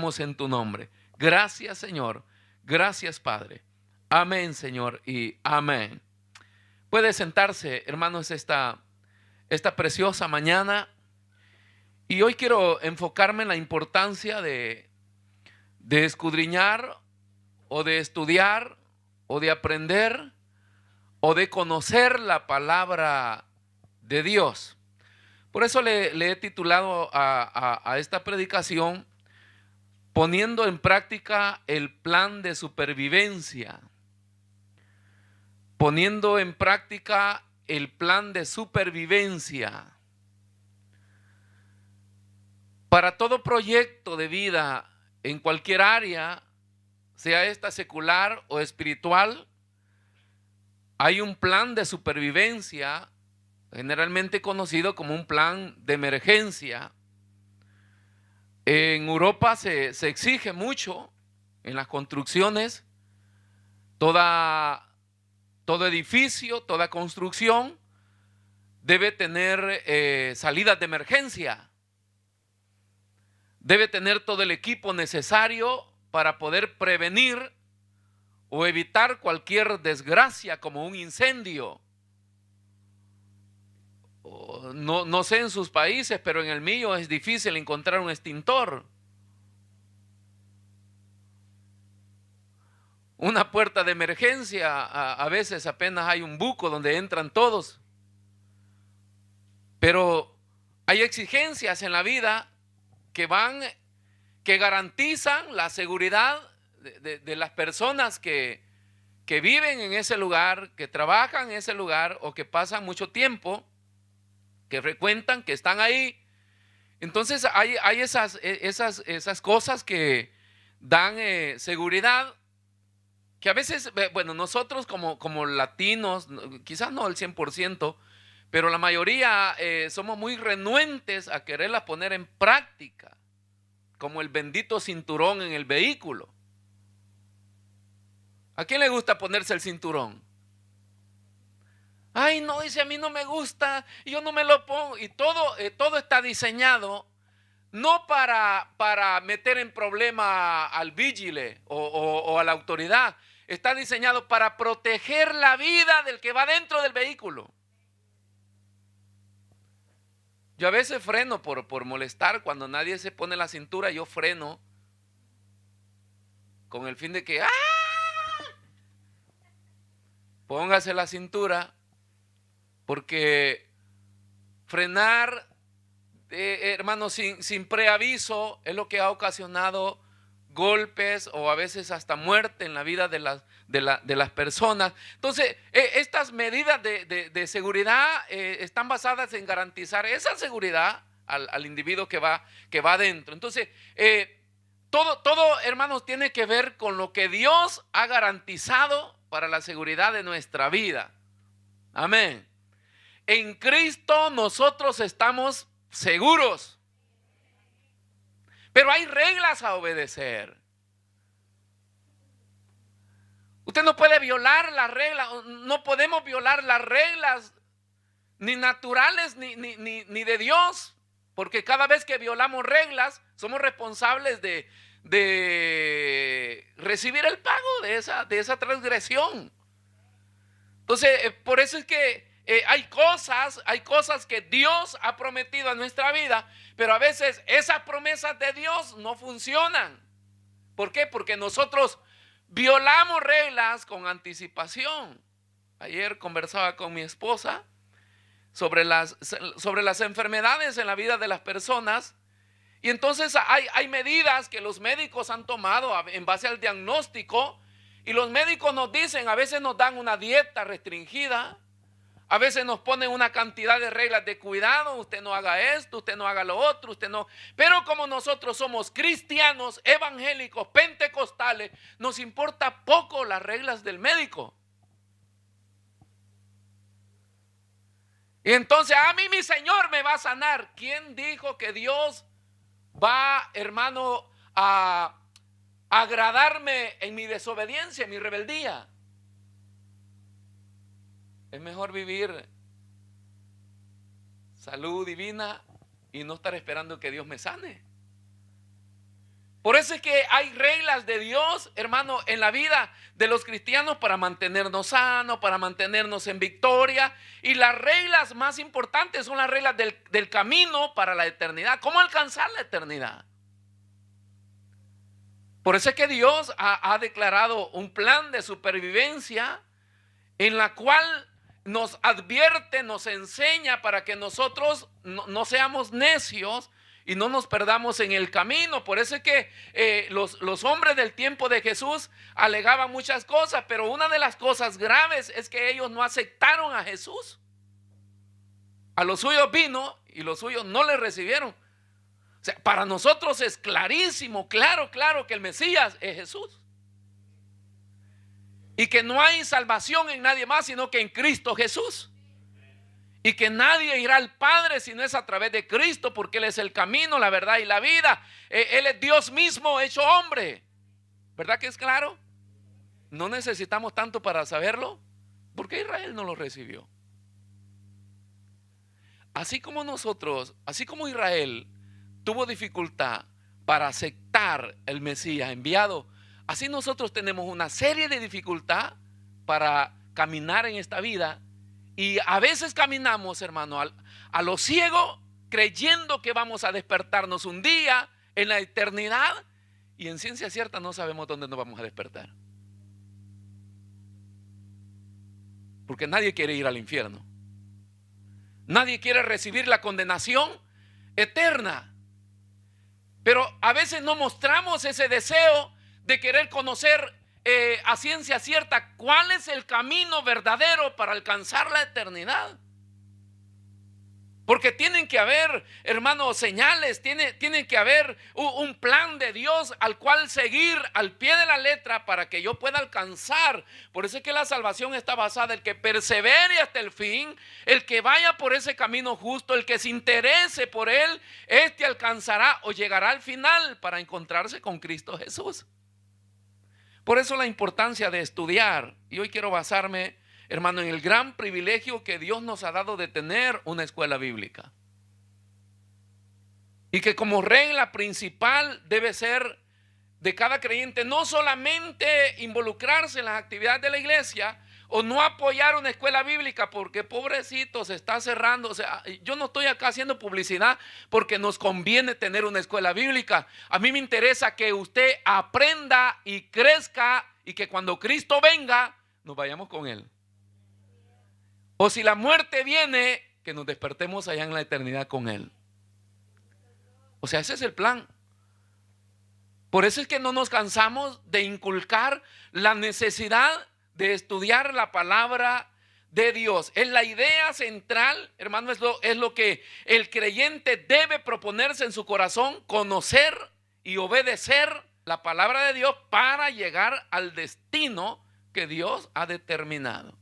oramos en tu nombre. Gracias, Señor. Gracias, Padre. Amén, Señor, y amén. Puede sentarse, hermanos, esta preciosa mañana. Y hoy quiero enfocarme en la importancia de escudriñar o de estudiar o de aprender o de conocer la palabra de Dios. Por eso le he titulado a esta predicación: poniendo en práctica el plan de supervivencia. Poniendo en práctica el plan de supervivencia. Para todo proyecto de vida en cualquier área, sea esta secular o espiritual, hay un plan de supervivencia, generalmente conocido como un plan de emergencia. En Europa se exige mucho en las construcciones. Todo edificio, toda construcción debe tener salidas de emergencia. Debe tener todo el equipo necesario para poder prevenir o evitar cualquier desgracia como un incendio. No sé en sus países, pero en el mío es difícil encontrar un extintor. Una puerta de emergencia, a veces apenas hay un buco donde entran todos. Pero hay exigencias en la vida que garantizan la seguridad de las personas que viven en ese lugar, que trabajan en ese lugar o que pasan mucho tiempo, que frecuentan, que están ahí. Entonces hay esas cosas que dan seguridad, que a veces, bueno, nosotros como latinos, quizás no el 100%, pero la mayoría somos muy renuentes a quererlas poner en práctica, como el bendito cinturón en el vehículo. ¿A quién le gusta ponerse el cinturón? Ay, no, dice, a mí no me gusta, yo no me lo pongo. Y todo está diseñado no para meter en problema al vigile o a la autoridad. Está diseñado para proteger la vida del que va dentro del vehículo. Yo a veces freno por molestar. Cuando nadie se pone la cintura, yo freno con el fin de que póngase la cintura, porque frenar, hermanos, sin preaviso es lo que ha ocasionado golpes o a veces hasta muerte en la vida de las personas. Entonces, estas medidas de seguridad están basadas en garantizar esa seguridad al individuo que va adentro. Entonces, todo, hermanos, tiene que ver con lo que Dios ha garantizado para la seguridad de nuestra vida. Amén. En Cristo nosotros estamos seguros. Pero hay reglas a obedecer. Usted no puede violar las reglas, no podemos violar las reglas ni naturales ni de Dios, porque cada vez que violamos reglas somos responsables de recibir el pago de esa transgresión. Entonces, por eso es que hay cosas que Dios ha prometido a nuestra vida, pero a veces esas promesas de Dios no funcionan. ¿Por qué? Porque nosotros violamos reglas con anticipación. Ayer conversaba con mi esposa sobre las enfermedades en la vida de las personas, y entonces hay medidas que los médicos han tomado en base al diagnóstico, y los médicos nos dicen, a veces nos dan una dieta restringida, a veces nos ponen una cantidad de reglas de cuidado: usted no haga esto, usted no haga lo otro, usted no. Pero como nosotros somos cristianos, evangélicos, pentecostales, nos importa poco las reglas del médico. Y entonces, a mí mi Señor me va a sanar. ¿Quién dijo que Dios va, hermano, a agradarme en mi desobediencia, en mi rebeldía? Es mejor vivir salud divina y no estar esperando que Dios me sane. Por eso es que hay reglas de Dios, hermano, en la vida de los cristianos para mantenernos sanos, para mantenernos en victoria. Y las reglas más importantes son las reglas del camino para la eternidad. ¿Cómo alcanzar la eternidad? Por eso es que Dios ha declarado un plan de supervivencia en la cual nos advierte, nos enseña para que nosotros no seamos necios y no nos perdamos en el camino. Por eso es que los hombres del tiempo de Jesús alegaban muchas cosas, pero una de las cosas graves es que ellos no aceptaron a Jesús. A los suyos vino y los suyos no le recibieron. O sea, para nosotros es clarísimo, claro que el Mesías es Jesús. Y que no hay salvación en nadie más sino que en Cristo Jesús. Y que nadie irá al Padre si no es a través de Cristo, porque Él es el camino, la verdad y la vida. Él es Dios mismo hecho hombre. ¿Verdad que es claro? No necesitamos tanto para saberlo. ¿Por qué Israel no lo recibió? Así como nosotros, así como Israel tuvo dificultad para aceptar el Mesías enviado, así nosotros tenemos una serie de dificultad para caminar en esta vida. Y a veces caminamos, hermano, a lo ciego, creyendo que vamos a despertarnos un día en la eternidad, y en ciencia cierta no sabemos dónde nos vamos a despertar. Porque nadie quiere ir al infierno. Nadie quiere recibir la condenación eterna. Pero a veces no mostramos ese deseo de querer conocer a ciencia cierta cuál es el camino verdadero para alcanzar la eternidad. Porque tienen que haber, hermanos, señales, tiene que haber un plan de Dios al cual seguir al pie de la letra para que yo pueda alcanzar. Por eso es que la salvación está basada en el que persevere hasta el fin, el que vaya por ese camino justo, el que se interese por él, este alcanzará o llegará al final para encontrarse con Cristo Jesús. Por eso la importancia de estudiar. Y hoy quiero basarme, hermano, en el gran privilegio que Dios nos ha dado de tener una escuela bíblica. Y que como regla principal debe ser de cada creyente no solamente involucrarse en las actividades de la iglesia o no apoyar una escuela bíblica porque pobrecito se está cerrando. O sea, yo no estoy acá haciendo publicidad porque nos conviene tener una escuela bíblica. A mí me interesa que usted aprenda y crezca y que cuando Cristo venga nos vayamos con Él. O si la muerte viene, que nos despertemos allá en la eternidad con Él. O sea, ese es el plan. Por eso es que no nos cansamos de inculcar la necesidad de estudiar la palabra de Dios. Es la idea central, hermano, es lo que el creyente debe proponerse en su corazón, conocer y obedecer la palabra de Dios para llegar al destino que Dios ha determinado.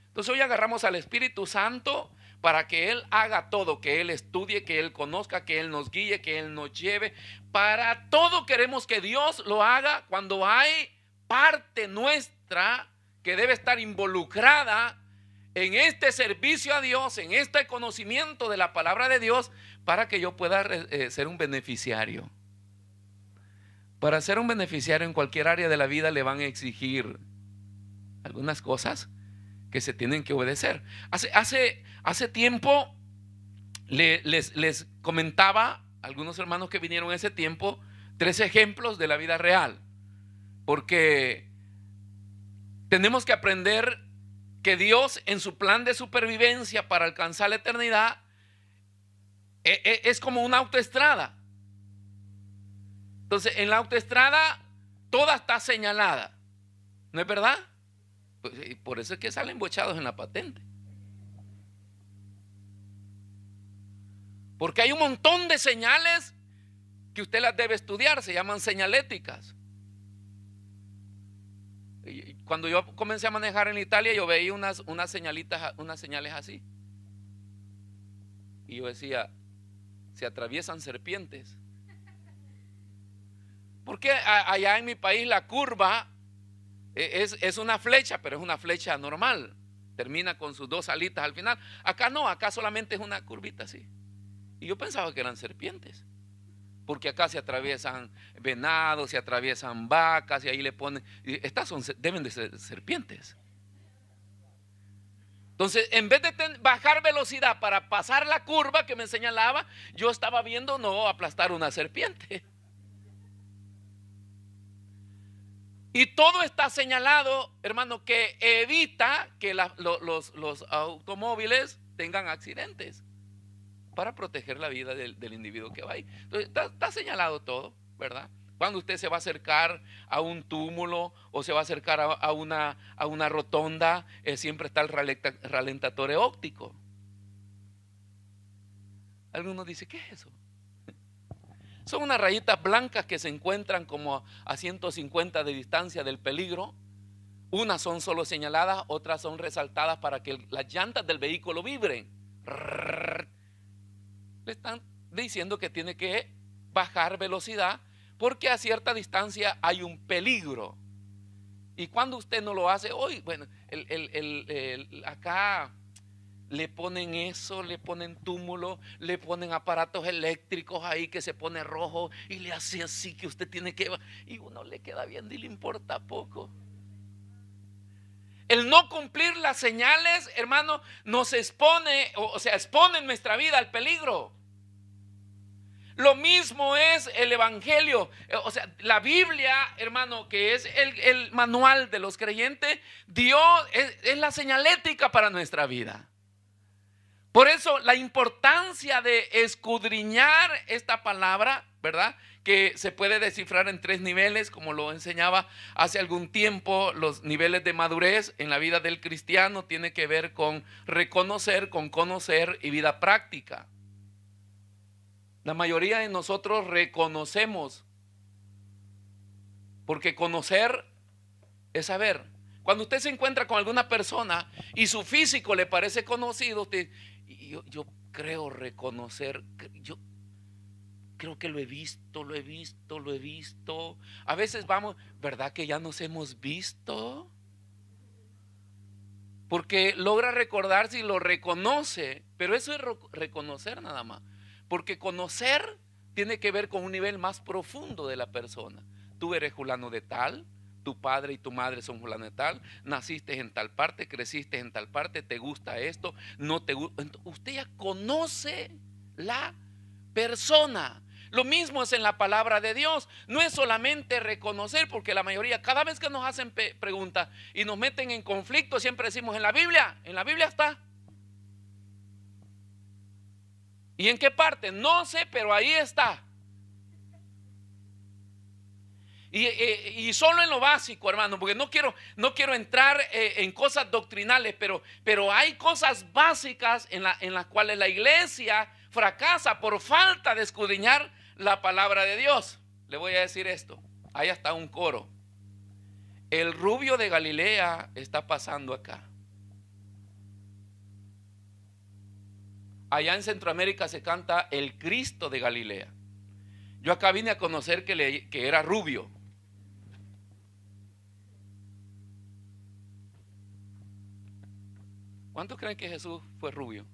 Entonces hoy agarramos al Espíritu Santo para que Él haga todo, que Él estudie, que Él conozca, que Él nos guíe, que Él nos lleve. Para todo queremos que Dios lo haga cuando hay parte nuestra que debe estar involucrada en este servicio a Dios, en este conocimiento de la palabra de Dios, para que yo pueda ser un beneficiario. Para ser un beneficiario en cualquier área de la vida le van a exigir algunas cosas que se tienen que obedecer. Hace tiempo les comentaba a algunos hermanos que vinieron ese tiempo 3 ejemplos de la vida real, porque tenemos que aprender que Dios en su plan de supervivencia para alcanzar la eternidad es como una autoestrada. Entonces en la autoestrada toda está señalada, ¿no es verdad? Pues, por eso es que salen bochados en la patente. Porque hay un montón de señales que usted las debe estudiar, se llaman señaléticas. Cuando yo comencé a manejar en Italia, yo veía unas señalitas, unas señales así. Y yo decía, se atraviesan serpientes. Porque allá en mi país la curva es una flecha, pero es una flecha normal. Termina con sus 2 alitas al final. Acá no, acá solamente es una curvita así. Y yo pensaba que eran serpientes. porque acá se atraviesan venados, se atraviesan vacas y ahí le ponen, estas deben de ser serpientes. Entonces, en vez de bajar velocidad para pasar la curva que me señalaba, yo estaba viendo no aplastar una serpiente. Y todo está señalado, hermano, que evita que los automóviles tengan accidentes, para proteger la vida del individuo que va ahí. Entonces, está señalado todo, ¿verdad? Cuando usted se va a acercar a un túmulo o se va a acercar a una rotonda, siempre está el ralentador óptico. Algunos dicen, ¿qué es eso? Son unas rayitas blancas que se encuentran como a 150 de distancia del peligro. Unas son solo señaladas, otras son resaltadas para que las llantas del vehículo vibren. Le están diciendo que tiene que bajar velocidad porque a cierta distancia hay un peligro. Y cuando usted no lo hace, hoy, bueno, acá le ponen eso, le ponen túmulo, le ponen aparatos eléctricos ahí que se pone rojo y le hace así que usted tiene que, y uno le queda viendo y le importa poco. El no cumplir las señales, hermano, nos expone, o sea, expone nuestra vida al peligro. Lo mismo es el evangelio, o sea, la Biblia, hermano, que es el manual de los creyentes. Dios es la señalética para nuestra vida. Por eso la importancia de escudriñar esta palabra, ¿verdad? Que se puede descifrar en 3 niveles, como lo enseñaba hace algún tiempo. Los niveles de madurez en la vida del cristiano tiene que ver con reconocer, con conocer y vida práctica. La mayoría de nosotros reconocemos, porque conocer es saber. Cuando usted se encuentra con alguna persona y su físico le parece conocido, yo creo reconocer, yo creo que lo he visto. A veces vamos, ¿verdad que ya nos hemos visto? Porque logra recordar si lo reconoce, pero eso es reconocer nada más. Porque conocer tiene que ver con un nivel más profundo de la persona. Tú eres fulano de tal, tu padre y tu madre son fulano de tal, naciste en tal parte, creciste en tal parte, te gusta esto, no te gusta. Usted ya conoce la persona. Lo mismo es en la palabra de Dios. No es solamente reconocer, porque la mayoría, cada vez que nos hacen preguntas y nos meten en conflicto, siempre decimos en la Biblia está. ¿Y en qué parte? No sé, pero ahí está. Y solo en lo básico, hermano, porque no quiero entrar en cosas doctrinales, pero hay cosas básicas en las cuales la iglesia fracasa por falta de escudriñar la palabra de Dios. Le voy a decir esto, ahí está un coro. El rubio de Galilea está pasando acá. Allá en Centroamérica se canta el Cristo de Galilea. Yo acá vine a conocer que era rubio. ¿Cuántos creen que Jesús fue rubio?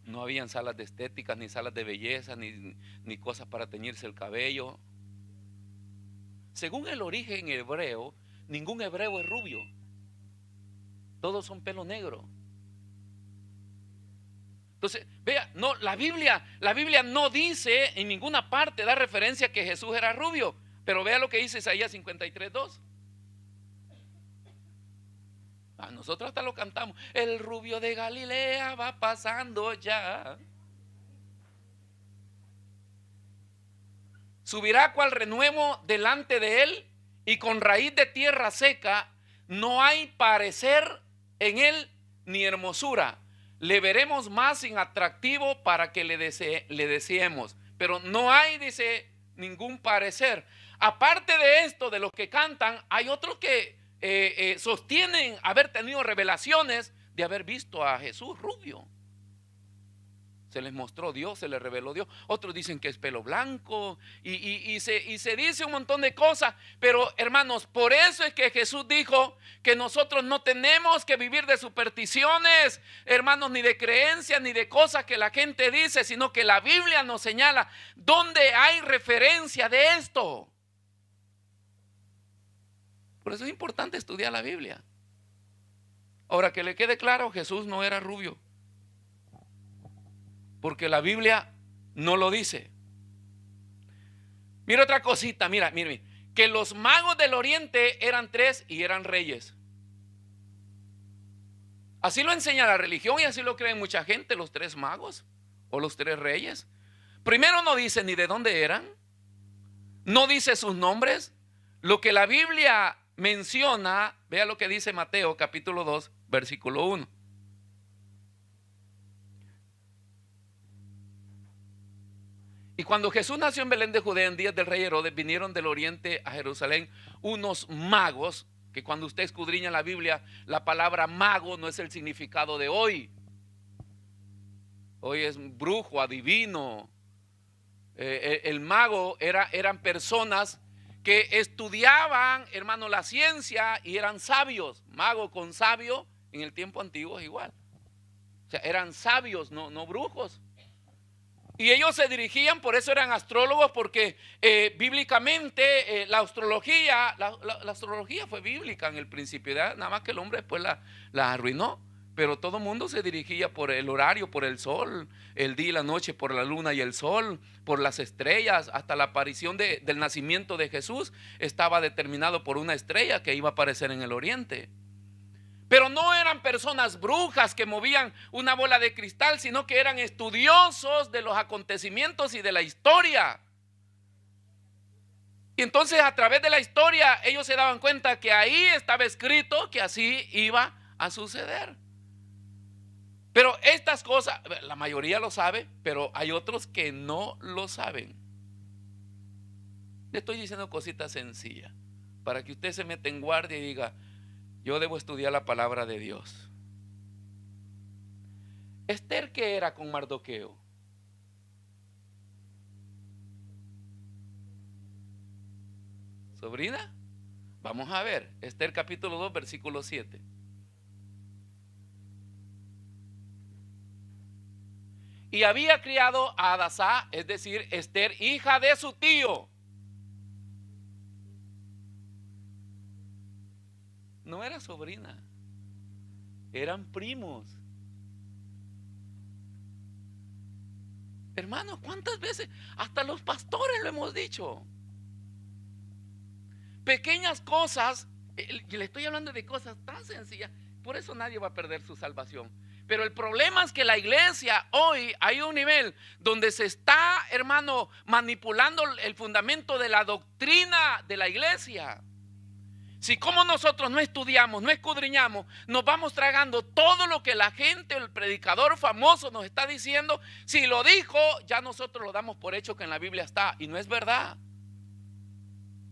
No habían salas de estética, ni salas de belleza, ni cosas para teñirse el cabello. Según el origen hebreo, ningún hebreo es rubio. Todos son pelo negro. Entonces, vea, no, la Biblia no dice en ninguna parte, da referencia a que Jesús era rubio. Pero vea lo que dice Isaías 53:2. Nosotros hasta lo cantamos. El rubio de Galilea va pasando ya. Subirá cual renuevo delante de él, y con raíz de tierra seca. No hay parecer en él ni hermosura. Le veremos más sin atractivo para que le deseemos. Pero no hay, dice, ningún parecer. Aparte de esto, de los que cantan, hay otros que sostienen haber tenido revelaciones de haber visto a Jesús rubio. Se les mostró Dios, se les reveló Dios. Otros dicen que es pelo blanco y se dice un montón de cosas. Pero hermanos, por eso es que Jesús dijo que nosotros no tenemos que vivir de supersticiones, hermanos, ni de creencias, ni de cosas que la gente dice, sino que la Biblia nos señala dónde hay referencia de esto. Por eso es importante estudiar la Biblia. Ahora, que le quede claro, Jesús no era rubio, porque la Biblia no lo dice. Mira otra cosita, mira, que los magos del oriente eran 3 y eran reyes. Así lo enseña la religión y así lo creen mucha gente, los 3 magos o los 3 reyes. Primero no dice ni de dónde eran, no dice sus nombres. Lo que la Biblia menciona, vea lo que dice Mateo capítulo 2, versículo 1. Y cuando Jesús nació en Belén de Judea en días del rey Herodes, vinieron del oriente a Jerusalén unos magos, que cuando usted escudriña la Biblia, la palabra mago no es el significado de hoy. Hoy es brujo, adivino. El mago eran personas que estudiaban, hermano, la ciencia y eran sabios. Mago con sabio en el tiempo antiguo es igual. O sea, eran sabios, no brujos. Y ellos se dirigían, por eso eran astrólogos, porque bíblicamente la astrología fue bíblica en el principio, ¿verdad? Nada más que el hombre después la arruinó. Pero todo el mundo se dirigía por el horario, por el sol, el día y la noche, por la luna y el sol, por las estrellas. Hasta la aparición del nacimiento de Jesús estaba determinado por una estrella que iba a aparecer en el oriente. Pero no eran personas brujas que movían una bola de cristal, sino que eran estudiosos de los acontecimientos y de la historia. Y entonces, a través de la historia, ellos se daban cuenta que ahí estaba escrito que así iba a suceder. Pero estas cosas, la mayoría lo sabe, pero hay otros que no lo saben. Le estoy diciendo cositas sencillas para que usted se meta en guardia y diga: yo debo estudiar la palabra de Dios. Esther, ¿qué era con Mardoqueo? ¿Sobrina? Vamos a ver, Esther capítulo 2, versículo 7. Y había criado a Hadasá, es decir, Esther, hija de su tío. No era sobrina, eran primos. Hermanos, ¿cuántas veces? Hasta los pastores lo hemos dicho. Pequeñas cosas, le estoy hablando de cosas tan sencillas, por eso nadie va a perder su salvación. Pero el problema es que la iglesia hoy hay un nivel donde se está, hermano, manipulando el fundamento de la doctrina de la iglesia. Si como nosotros no estudiamos, no escudriñamos, nos vamos tragando todo lo que la gente, el predicador famoso nos está diciendo. Si lo dijo, ya nosotros lo damos por hecho que en la Biblia está, y no es verdad.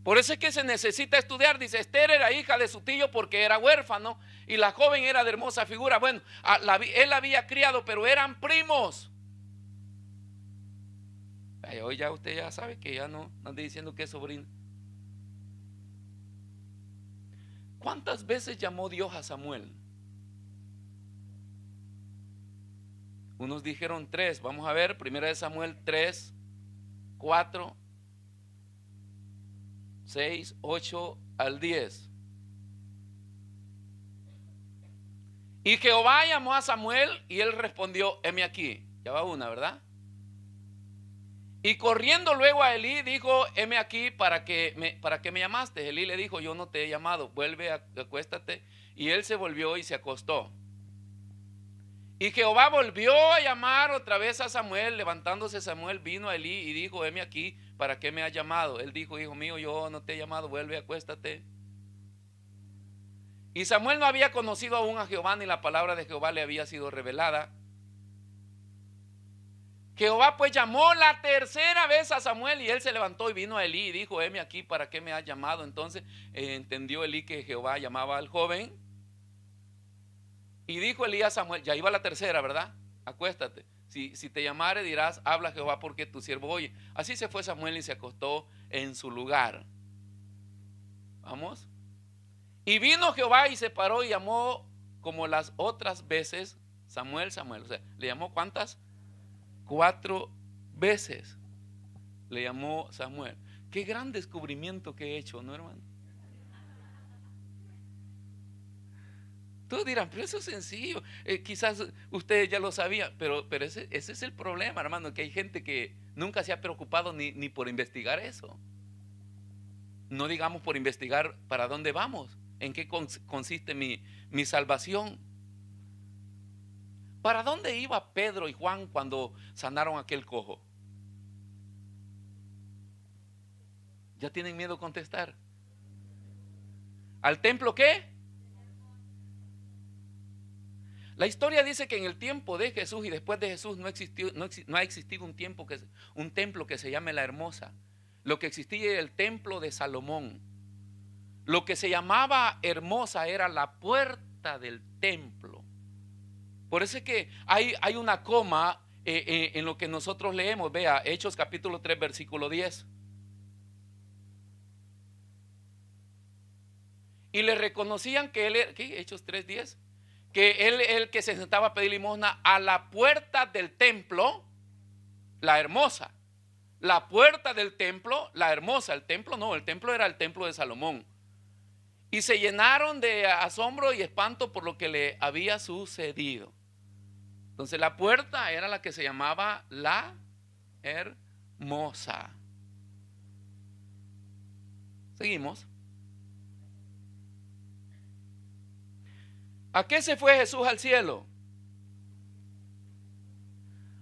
Por eso es que se necesita estudiar. Dice, Esther era hija de su tío porque era huérfano y la joven era de hermosa figura. Bueno, él la había criado, pero eran primos. Hoy ya usted ya sabe que ya no ande diciendo que es sobrino. ¿Cuántas veces llamó Dios a Samuel? Unos dijeron 3. Vamos a ver, 1 Samuel 3, 4, 6, 8 al 10. Y Jehová llamó a Samuel y él respondió: heme aquí. Ya va una, ¿verdad? Y corriendo luego a Elí dijo: heme aquí, ¿para qué me llamaste? Elí le dijo: yo no te he llamado, vuelve, acuéstate. Y él se volvió y se acostó. Y Jehová volvió a llamar otra vez a Samuel. Levantándose Samuel vino a Elí y dijo: heme aquí, ¿para qué me has llamado? Él dijo: hijo mío, yo no te he llamado, vuelve, acuéstate. Y Samuel no había conocido aún a Jehová, ni la palabra de Jehová le había sido revelada. Jehová pues llamó la tercera vez a Samuel y él se levantó y vino a Elí y dijo: heme aquí, ¿para qué me has llamado? Entonces entendió Elí que Jehová llamaba al joven. Y dijo Elí a Samuel, ya iba la tercera, ¿verdad? Acuéstate. Si te llamare dirás, habla Jehová porque tu siervo oye. Así se fue Samuel y se acostó en su lugar. Vamos. Y vino Jehová y se paró y llamó como las otras veces, Samuel, Samuel. O sea, ¿le llamó cuántas? 4 veces le llamó Samuel. Qué gran descubrimiento que he hecho, ¿no, hermano? Todos dirán, pero eso es sencillo. Quizás ustedes ya lo sabían, pero ese es el problema, hermano, que hay gente que nunca se ha preocupado ni por investigar eso. No digamos por investigar para dónde vamos, en qué consiste mi salvación. ¿Para dónde iba Pedro y Juan cuando sanaron a aquel cojo? ¿Ya tienen miedo a contestar? ¿Al templo qué? La historia dice que en el tiempo de Jesús y después de Jesús no ha existido un templo que se llame La Hermosa. Lo que existía era el templo de Salomón. Lo que se llamaba Hermosa era la puerta del templo. Por eso es que hay una coma en lo que nosotros leemos. Vea, Hechos capítulo 3 versículo 10. Y le reconocían que él era, ¿qué? Hechos 3:10. Que él el que se sentaba a pedir limosna a la puerta del templo, La Hermosa. La puerta del templo, La Hermosa. El templo no, el templo era el templo de Salomón. Y se llenaron de asombro y espanto por lo que le había sucedido. Entonces la puerta era la que se llamaba La Hermosa. Seguimos. ¿A qué se fue Jesús al cielo?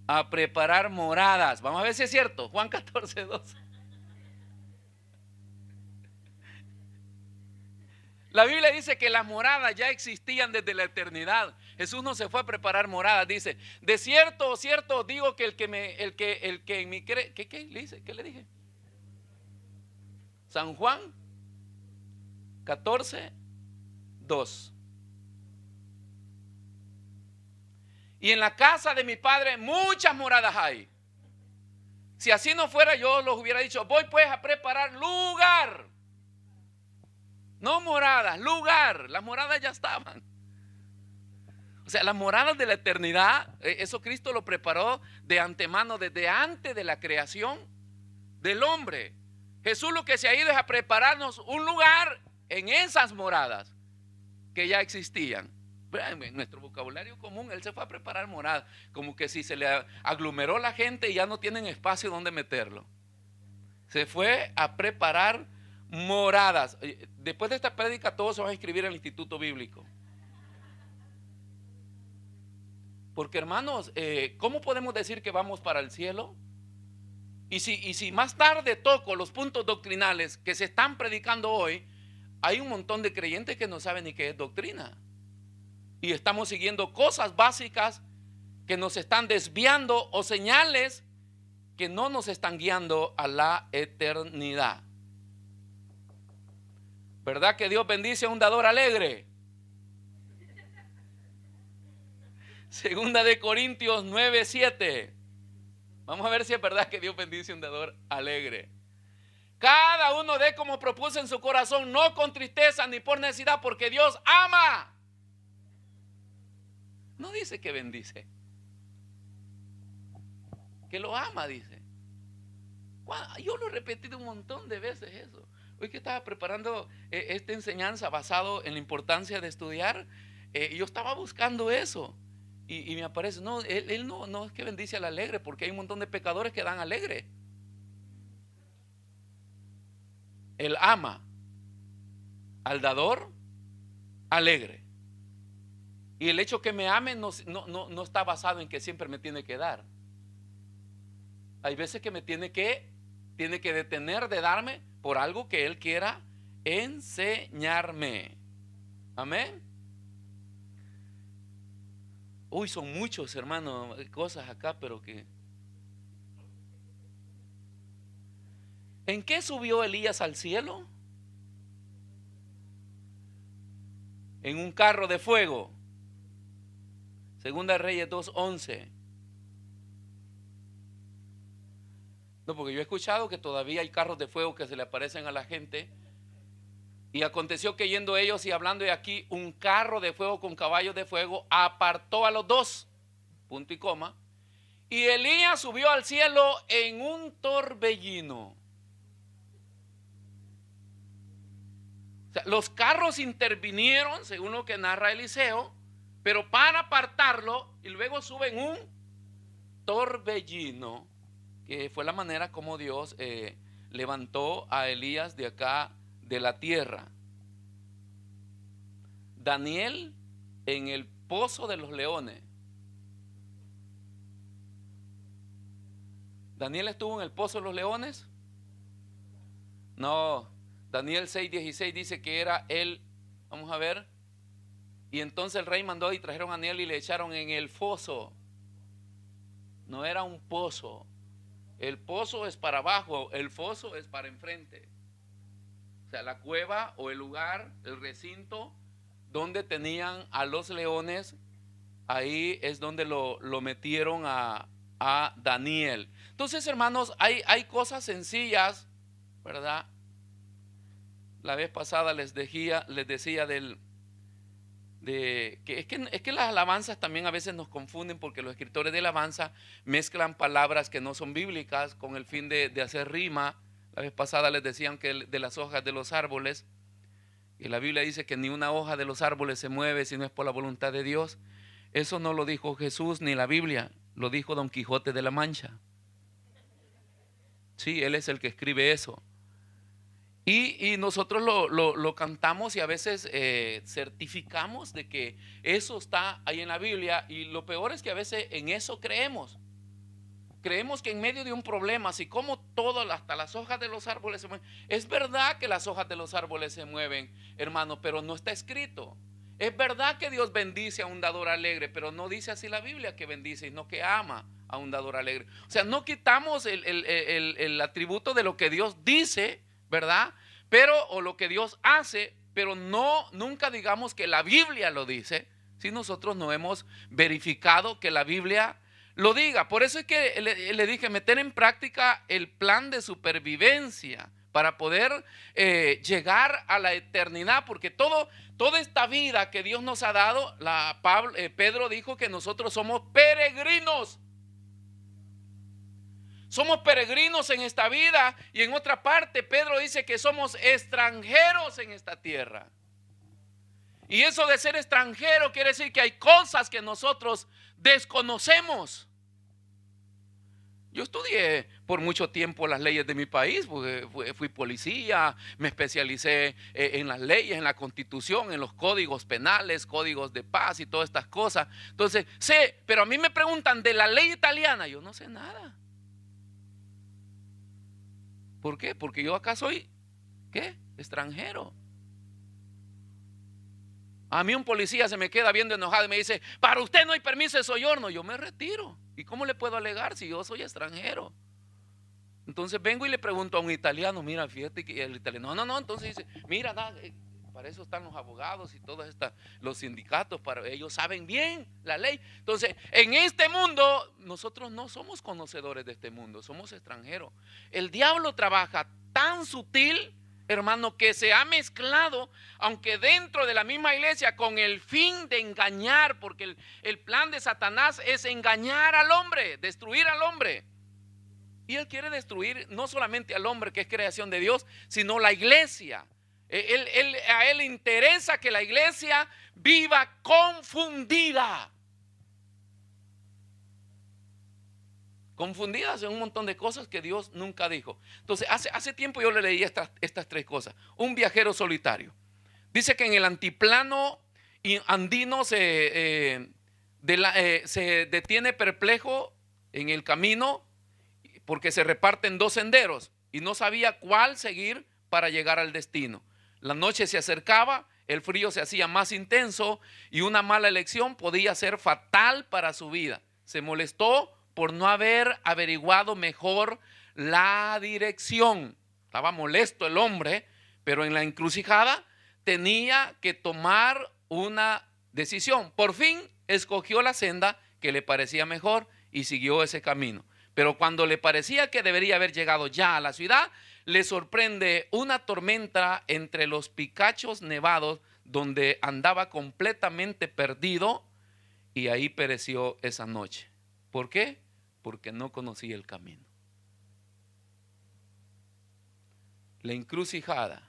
A preparar moradas. Vamos a ver si es cierto. Juan 14:2. La Biblia dice que las moradas ya existían desde la eternidad. Jesús no se fue a preparar moradas. Dice, de cierto, cierto digo que el que en mí cree. ¿Qué le dice? ¿Qué le dije? San Juan 14:2. Y en la casa de mi padre muchas moradas hay. Si así no fuera, yo los hubiera dicho, voy pues a preparar lugar. No moradas, lugar. Las moradas ya estaban. O sea, las moradas de la eternidad, eso Cristo lo preparó de antemano, desde antes de la creación del hombre. Jesús lo que se ha ido es a prepararnos un lugar en esas moradas que ya existían. En nuestro vocabulario común, él se fue a preparar moradas, como que si se le aglomeró la gente y ya no tienen espacio donde meterlo. Se fue a preparar moradas. Después de esta prédica todos se van a inscribir al Instituto Bíblico. Porque hermanos, ¿cómo podemos decir que vamos para el cielo? Y si más tarde toco los puntos doctrinales que se están predicando hoy, hay un montón de creyentes que no saben ni qué es doctrina. Y estamos siguiendo cosas básicas que nos están desviando o señales que no nos están guiando a la eternidad. ¿Verdad que Dios bendice a un dador alegre? Segunda de Corintios 9:7. Vamos a ver si es verdad que Dios bendice a un dador alegre. Cada uno dé como propuso en su corazón, no con tristeza ni por necesidad, porque Dios ama. No dice que bendice, que lo ama, dice. Yo lo he repetido un montón de veces eso. Hoy que estaba preparando esta enseñanza basado en la importancia de estudiar, yo estaba buscando eso. Y me aparece, no, él no es que bendice al alegre, porque hay un montón de pecadores que dan alegre. Él ama al dador alegre. Y el hecho que me ame no está basado en que siempre me tiene que dar. Hay veces que me tiene que detener de darme por algo que Él quiera enseñarme. Amén. Uy, son muchos, hermano, cosas acá, pero que... ¿En qué subió Elías al cielo? En un carro de fuego. Segunda Reyes 2:11. No, porque yo he escuchado que todavía hay carros de fuego que se le aparecen a la gente. Y aconteció que yendo ellos y hablando de aquí, un carro de fuego con caballos de fuego apartó a los dos, punto y coma. Y Elías subió al cielo en un torbellino. O sea, los carros intervinieron, según lo que narra Eliseo, pero para apartarlo, y luego suben un torbellino, que fue la manera como Dios levantó a Elías de acá, de la tierra. Daniel en el pozo de los leones. ¿Daniel estuvo en el pozo de los leones? No, Daniel 6:16 dice que era él. Vamos a ver. Y entonces el rey mandó y trajeron a Daniel y le echaron en el foso. No era un pozo. El pozo es para abajo, el foso es para enfrente. O sea, la cueva o el lugar, el recinto donde tenían a los leones, ahí es donde lo metieron a Daniel. Entonces, hermanos, hay cosas sencillas, ¿verdad? La vez pasada les decía que las alabanzas también a veces nos confunden, porque los escritores de alabanza mezclan palabras que no son bíblicas con el fin de hacer rima. La vez pasada les decían que de las hojas de los árboles, y la Biblia dice que ni una hoja de los árboles se mueve si no es por la voluntad de Dios. Eso no lo dijo Jesús ni la Biblia, lo dijo Don Quijote de la Mancha. Sí, él es el que escribe eso. Y nosotros lo cantamos y a veces certificamos de que eso está ahí en la Biblia. Y lo peor es que a veces en eso creemos. Creemos que en medio de un problema, así como todo, hasta las hojas de los árboles se mueven. Es verdad que las hojas de los árboles se mueven, hermano, pero no está escrito. Es verdad que Dios bendice a un dador alegre, pero no dice así la Biblia que bendice, sino que ama a un dador alegre. O sea, no quitamos el atributo de lo que Dios dice, ¿verdad? Pero, o lo que Dios hace, pero nunca digamos que la Biblia lo dice, si nosotros no hemos verificado que la Biblia lo diga. Por eso es que le dije, meter en práctica el plan de supervivencia para poder llegar a la eternidad, porque toda esta vida que Dios nos ha dado, Pedro dijo que nosotros somos peregrinos. Somos peregrinos en esta vida, y en otra parte Pedro dice que somos extranjeros en esta tierra. Y eso de ser extranjero quiere decir que hay cosas que nosotros desconocemos. Yo estudié por mucho tiempo las leyes de mi país, porque fui policía, me especialicé en las leyes, en la Constitución, en los códigos penales, códigos de paz y todas estas cosas. Entonces, sé, pero a mí me preguntan de la ley italiana, yo no sé nada. ¿Por qué? Porque yo acá soy, ¿qué? Extranjero. A mí un policía se me queda viendo enojado y me dice, para usted no hay permiso de soyorno. Yo me retiro. ¿Y cómo le puedo alegar si yo soy extranjero? Entonces vengo y le pregunto a un italiano, mira, fíjate que el italiano, no, entonces dice, mira, para eso están los abogados y todos los sindicatos, para ellos saben bien la ley. Entonces, en este mundo, nosotros no somos conocedores de este mundo, somos extranjeros. El diablo trabaja tan sutil, hermano, que se ha mezclado, aunque dentro de la misma iglesia, con el fin de engañar, porque el plan de Satanás es engañar al hombre, destruir al hombre. Y él quiere destruir no solamente al hombre, que es creación de Dios, sino la iglesia. A él le interesa que la iglesia viva confundida. Confundidas en un montón de cosas que Dios nunca dijo. Entonces, hace tiempo yo le leí estas tres cosas. Un viajero solitario. Dice que en el antiplano andino se detiene perplejo en el camino, porque se reparten dos senderos y no sabía cuál seguir para llegar al destino. La noche se acercaba, el frío se hacía más intenso y una mala elección podía ser fatal para su vida. Se molestó por no haber averiguado mejor la dirección. Estaba molesto el hombre, pero en la encrucijada tenía que tomar una decisión. Por fin escogió la senda que le parecía mejor y siguió ese camino. Pero cuando le parecía que debería haber llegado ya a la ciudad, le sorprende una tormenta entre los picachos nevados donde andaba completamente perdido y ahí pereció esa noche. ¿Por qué? Porque no conocía el camino. La encrucijada.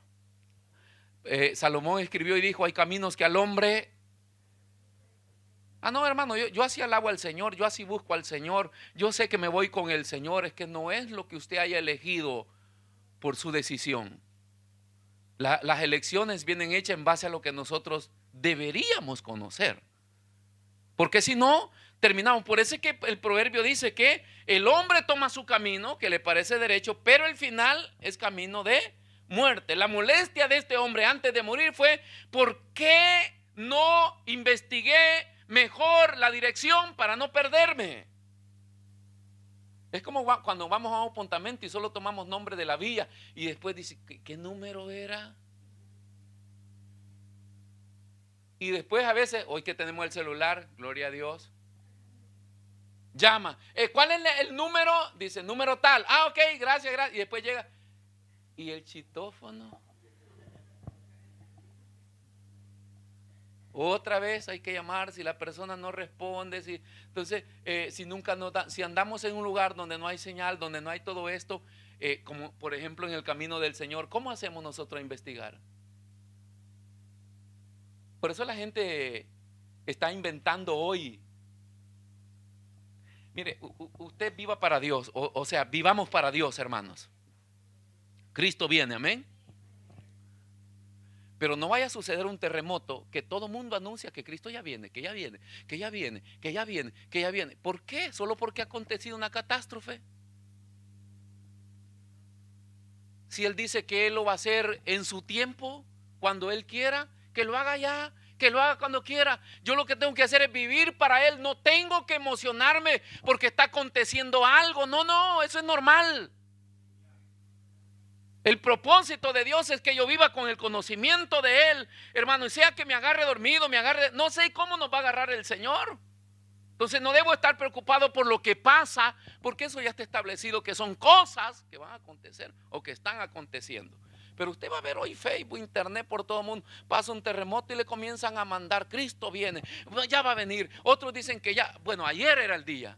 Salomón escribió y dijo, hay caminos que al hombre... no, hermano, yo así alabo al Señor, yo así busco al Señor, yo sé que me voy con el Señor. Es que no es lo que usted haya elegido por su decisión. Las elecciones vienen hechas en base a lo que nosotros deberíamos conocer. Porque si no, terminamos. Por eso es que el proverbio dice que el hombre toma su camino, que le parece derecho, pero el final es camino de muerte. La molestia de este hombre antes de morir fue: ¿por qué no investigué mejor la dirección para no perderme? Es como cuando vamos a un apuntamiento y solo tomamos nombre de la vía y después dice, ¿qué número era? Y después a veces, hoy que tenemos el celular, gloria a Dios, llama. ¿Cuál es el número? Dice, número tal. Ok, gracias. Y después llega. ¿Y el chitófono? Otra vez hay que llamar. Si la persona no responde, entonces si nunca nota, si andamos en un lugar donde no hay señal, donde no hay todo esto, como por ejemplo en el camino del Señor, ¿cómo hacemos nosotros a investigar? Por eso la gente está inventando hoy. Mire, usted viva para Dios, o sea, vivamos para Dios, hermanos. Cristo viene, amén. Pero no vaya a suceder un terremoto que todo mundo anuncia que Cristo ya viene, que ya viene, que ya viene, que ya viene, que ya viene. ¿Por qué? Solo porque ha acontecido una catástrofe. Si Él dice que Él lo va a hacer en su tiempo, cuando Él quiera, que lo haga ya, que lo haga cuando quiera. Yo lo que tengo que hacer es vivir para Él. No tengo que emocionarme porque está aconteciendo algo. No, eso es normal. El propósito de Dios es que yo viva con el conocimiento de Él, hermano, y sea que me agarre dormido, no sé cómo nos va a agarrar el Señor. Entonces no debo estar preocupado por lo que pasa, porque eso ya está establecido, que son cosas que van a acontecer o que están aconteciendo. Pero usted va a ver hoy Facebook, internet, por todo el mundo, pasa un terremoto y le comienzan a mandar, Cristo viene, ya va a venir. Otros dicen que ya, bueno, ayer era el día.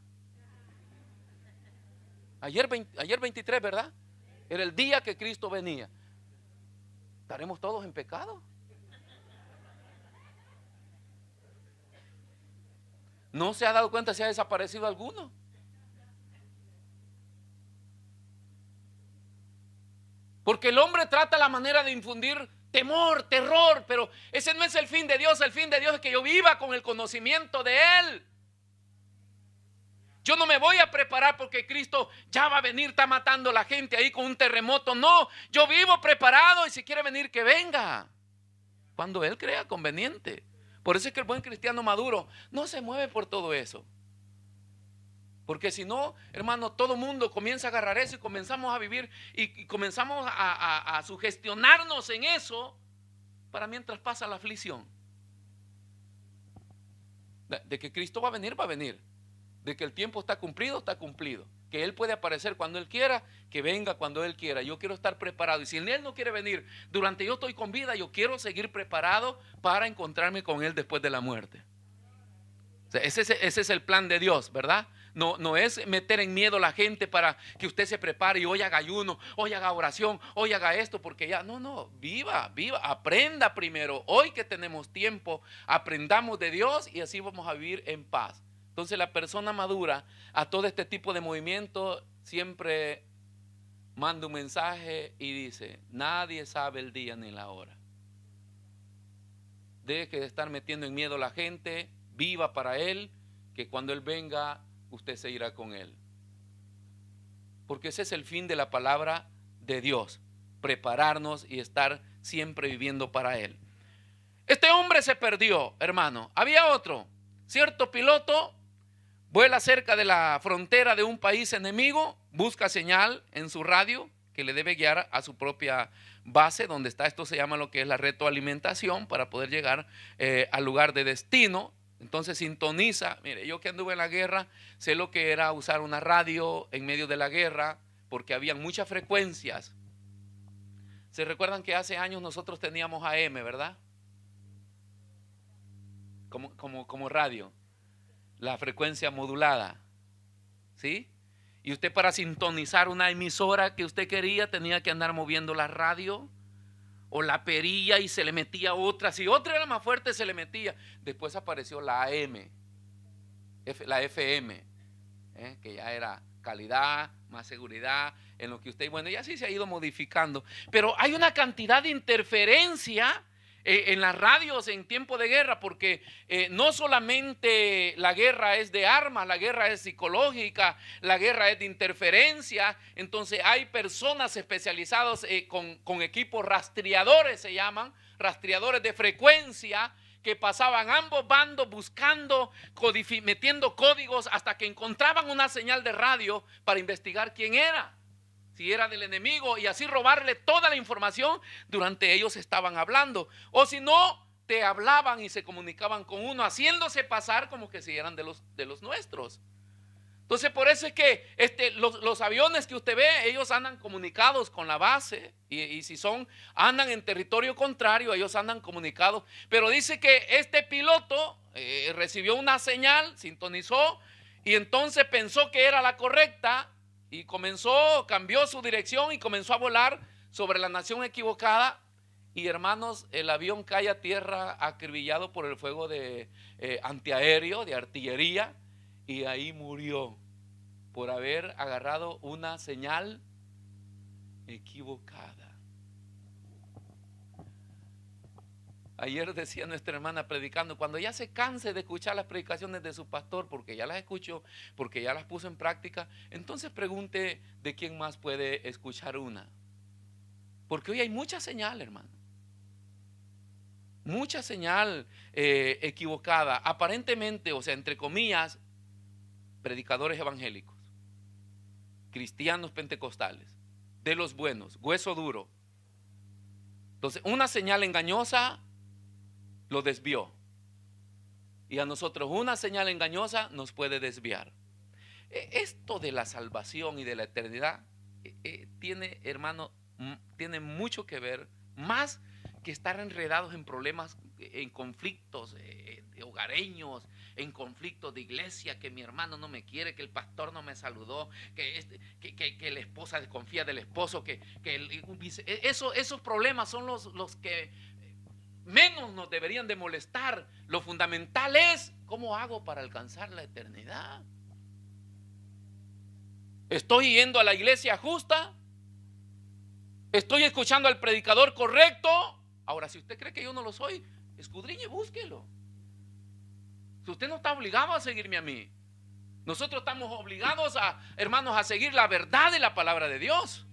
Ayer 23, ¿verdad? Era el día que Cristo venía. ¿Estaremos todos en pecado? ¿No se ha dado cuenta si ha desaparecido alguno? Porque el hombre trata la manera de infundir temor, terror, pero ese no es el fin de Dios. El fin de Dios es que yo viva con el conocimiento de Él. Yo no me voy a preparar porque Cristo ya va a venir, está matando a la gente ahí con un terremoto. No, yo vivo preparado y si quiere venir, que venga cuando Él crea conveniente. Por eso es que el buen cristiano maduro no se mueve por todo eso. Porque si no, hermano, todo mundo comienza a agarrar eso y comenzamos a vivir y comenzamos a sugestionarnos en eso para mientras pasa la aflicción. De que Cristo va a venir, va a venir. De que el tiempo está cumplido, está cumplido. Que Él puede aparecer cuando Él quiera, que venga cuando Él quiera. Yo quiero estar preparado. Y si Él no quiere venir durante yo estoy con vida, yo quiero seguir preparado para encontrarme con Él después de la muerte. O sea, ese es el plan de Dios, ¿verdad? No es meter en miedo a la gente para que usted se prepare y hoy haga ayuno, hoy haga oración, hoy haga esto, porque ya, no, viva, aprenda primero. Hoy que tenemos tiempo, aprendamos de Dios y así vamos a vivir en paz. Entonces la persona madura a todo este tipo de movimiento siempre manda un mensaje y dice, nadie sabe el día ni la hora. Deje de estar metiendo en miedo a la gente, viva para Él, que cuando Él venga, usted se irá con Él. Porque ese es el fin de la palabra de Dios, prepararnos y estar siempre viviendo para Él. Este hombre se perdió, hermano. Había otro, cierto piloto, vuela cerca de la frontera de un país enemigo, busca señal en su radio que le debe guiar a su propia base, donde está, esto se llama lo que es la retroalimentación, para poder llegar al lugar de destino. Entonces sintoniza. Mire, yo que anduve en la guerra, sé lo que era usar una radio en medio de la guerra, porque habían muchas frecuencias. ¿Se recuerdan que hace años nosotros teníamos AM, verdad? Como radio, la frecuencia modulada, ¿sí? Y usted, para sintonizar una emisora que usted quería, tenía que andar moviendo la radio o la perilla, y se le metía otra. Si otra era más fuerte, se le metía. Después apareció la AM, la FM, que ya era calidad, más seguridad en lo que usted, bueno, ya sí se ha ido modificando. Pero hay una cantidad de interferencia en las radios en tiempo de guerra, porque no solamente la guerra es de armas, la guerra es psicológica, la guerra es de interferencia. Entonces hay personas especializadas con equipos rastreadores, se llaman rastreadores de frecuencia, que pasaban ambos bandos buscando, metiendo códigos hasta que encontraban una señal de radio para investigar quién era, si era del enemigo, y así robarle toda la información durante ellos estaban hablando. O si no, te hablaban y se comunicaban con uno, haciéndose pasar como que si eran de los nuestros. Entonces, por eso es que los aviones que usted ve, ellos andan comunicados con la base, y si andan en territorio contrario, ellos andan comunicados. Pero dice que este piloto recibió una señal, sintonizó, y entonces pensó que era la correcta, y cambió su dirección y comenzó a volar sobre la nación equivocada. Y hermanos, el avión cae a tierra acribillado por el fuego de antiaéreo, de artillería, y ahí murió por haber agarrado una señal equivocada. Ayer decía nuestra hermana predicando, cuando ya se canse de escuchar las predicaciones de su pastor, porque ya las escuchó, porque ya las puso en práctica, entonces pregunte de quién más puede escuchar una. Porque hoy hay mucha señal, hermano. Mucha señal equivocada. Aparentemente, o sea, entre comillas, predicadores evangélicos, cristianos pentecostales, de los buenos, hueso duro. Entonces, una señal engañosa lo desvió, y a nosotros una señal engañosa nos puede desviar. Esto de la salvación y de la eternidad tiene, hermano, tiene mucho que ver, más que estar enredados en problemas, en conflictos hogareños, en conflictos de iglesia, que mi hermano no me quiere, que el pastor no me saludó, que la esposa desconfía del esposo, esos problemas son los que menos nos deberían de molestar. Lo fundamental es: ¿cómo hago para alcanzar la eternidad? ¿Estoy yendo a la iglesia justa? ¿Estoy escuchando al predicador correcto? Ahora, si usted cree que yo no lo soy, escudriñe, búsquelo. Si usted no está obligado a seguirme a mí, nosotros estamos obligados, hermanos, a seguir la verdad de la palabra de Dios.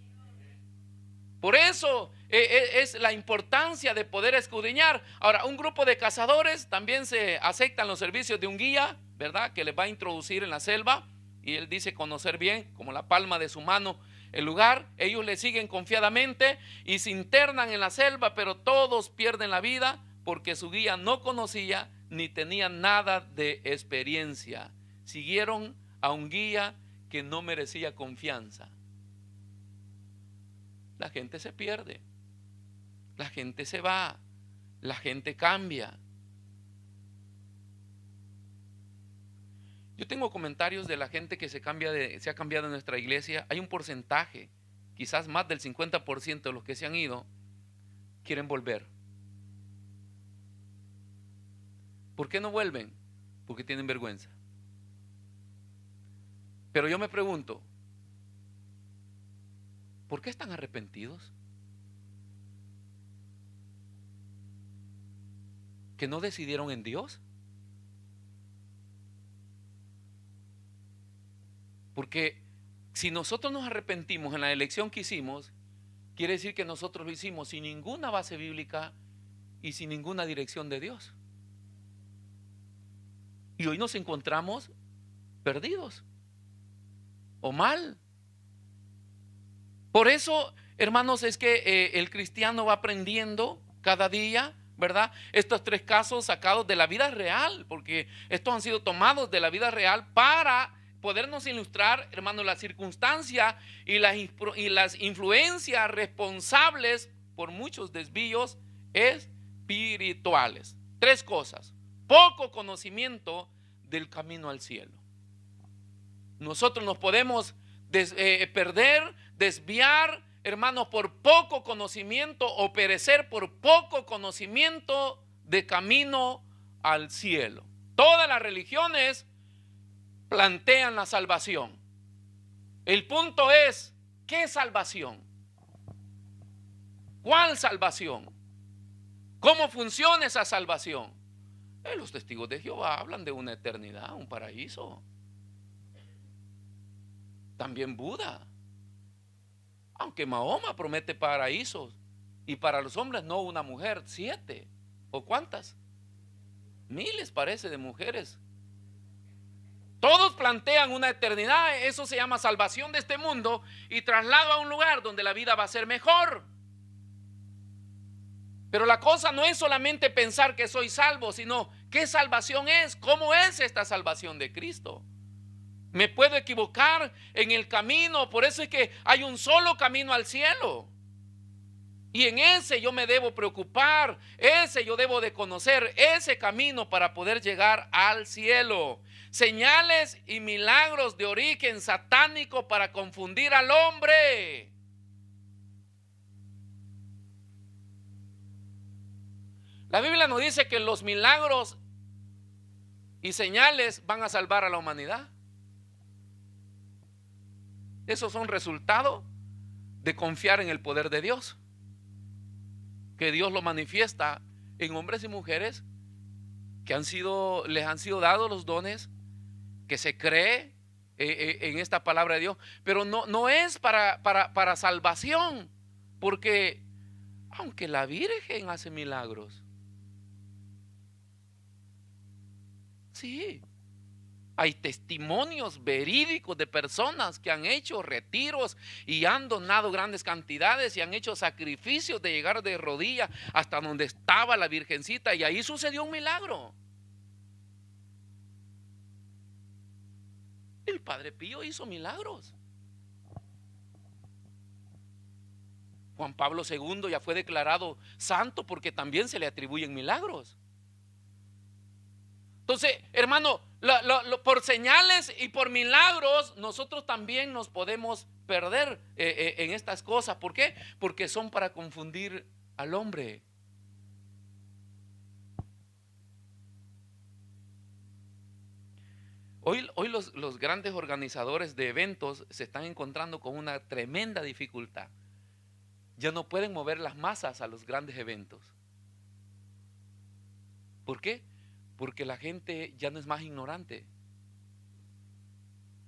Por eso es la importancia de poder escudriñar. Ahora, un grupo de cazadores también se aceptan los servicios de un guía, ¿verdad?, que les va a introducir en la selva, y él dice conocer bien, como la palma de su mano, el lugar. Ellos le siguen confiadamente y se internan en la selva, pero todos pierden la vida porque su guía no conocía ni tenía nada de experiencia. Siguieron a un guía que no merecía confianza. La gente se pierde, la gente se va, la gente cambia. Yo tengo comentarios de la gente que se ha cambiado en nuestra iglesia. Hay un porcentaje, quizás más del 50% de los que se han ido, quieren volver. ¿Por qué no vuelven? Porque tienen vergüenza. Pero yo me pregunto, ¿por qué están arrepentidos? ¿Que no decidieron en Dios? Porque si nosotros nos arrepentimos en la elección que hicimos, quiere decir que nosotros lo hicimos sin ninguna base bíblica y sin ninguna dirección de Dios. Y hoy nos encontramos perdidos o mal. Por eso, hermanos, es que el cristiano va aprendiendo cada día ¿verdad? Estos tres casos sacados de la vida real, porque estos han sido tomados de la vida real para podernos ilustrar, hermanos, la circunstancia y las influencias responsables por muchos desvíos espirituales. Tres cosas: poco conocimiento del camino al cielo. Nosotros nos podemos perder, desviar, hermanos, por poco conocimiento, o perecer por poco conocimiento de camino al cielo. Todas las religiones plantean la salvación. El punto es, ¿qué salvación? ¿Cuál salvación? ¿Cómo funciona esa salvación? Los testigos de Jehová hablan de una eternidad, un paraíso. También Buda. Aunque Mahoma promete paraísos, y para los hombres no una mujer, 7 o cuántas, miles parece de mujeres. Todos plantean una eternidad. Eso se llama salvación de este mundo y traslado a un lugar donde la vida va a ser mejor. Pero la cosa no es solamente pensar que soy salvo, sino ¿qué salvación es? ¿Cómo es esta salvación de Cristo? Me puedo equivocar en el camino, por eso es que hay un solo camino al cielo. Y en ese yo me debo preocupar, ese yo debo de conocer, ese camino para poder llegar al cielo. Señales y milagros de origen satánico para confundir al hombre. La Biblia nos dice que los milagros y señales van a salvar a la humanidad. Esos son resultado de confiar en el poder de Dios, que Dios lo manifiesta en hombres y mujeres que les han sido dados los dones, que se cree en esta palabra de Dios, pero no es para salvación, porque aunque la Virgen hace milagros, sí, hay testimonios verídicos de personas que han hecho retiros y han donado grandes cantidades y han hecho sacrificios de llegar de rodillas hasta donde estaba la Virgencita, y ahí sucedió un milagro. El Padre Pío hizo milagros. Juan Pablo II ya fue declarado santo porque también se le atribuyen milagros. Entonces, hermano, por señales y por milagros nosotros también nos podemos perder en estas cosas. ¿Por qué? Porque son para confundir al hombre. Hoy los grandes organizadores de eventos se están encontrando con una tremenda dificultad. Ya no pueden mover las masas a los grandes eventos. ¿Por qué? Porque la gente ya no es más ignorante.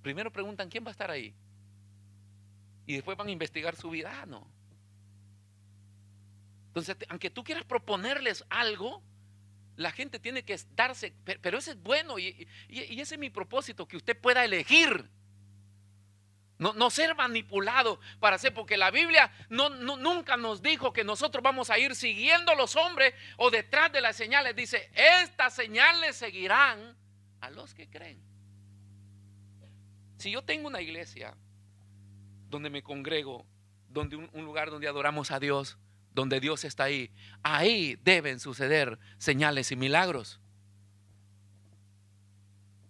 Primero preguntan quién va a estar ahí, y después van a investigar su vida. No. Entonces, aunque tú quieras proponerles algo, la gente tiene que darse, pero eso es bueno, y ese es mi propósito, que usted pueda elegir. No ser manipulado para hacer, porque la Biblia nunca nos dijo que nosotros vamos a ir siguiendo a los hombres o detrás de las señales. Dice, estas señales seguirán a los que creen. Si yo tengo una iglesia donde me congrego, donde un lugar donde adoramos a Dios, donde Dios está ahí, ahí deben suceder señales y milagros.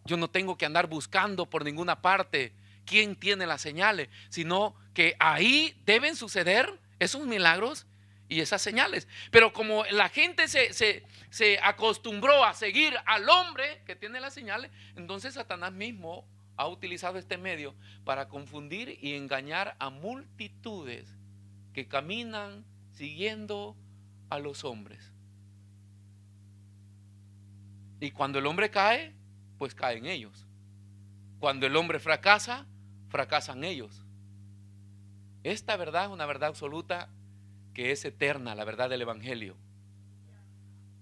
Yo no tengo que andar buscando por ninguna parte quién tiene las señales, sino que ahí deben suceder esos milagros y esas señales. Pero como la gente se acostumbró a seguir al hombre que tiene las señales, entonces Satanás mismo ha utilizado este medio para confundir y engañar a multitudes que caminan siguiendo a los hombres. Y cuando el hombre cae, pues caen ellos. Cuando el hombre fracasa, fracasan ellos. Esta verdad es una verdad absoluta que es eterna, la verdad del Evangelio.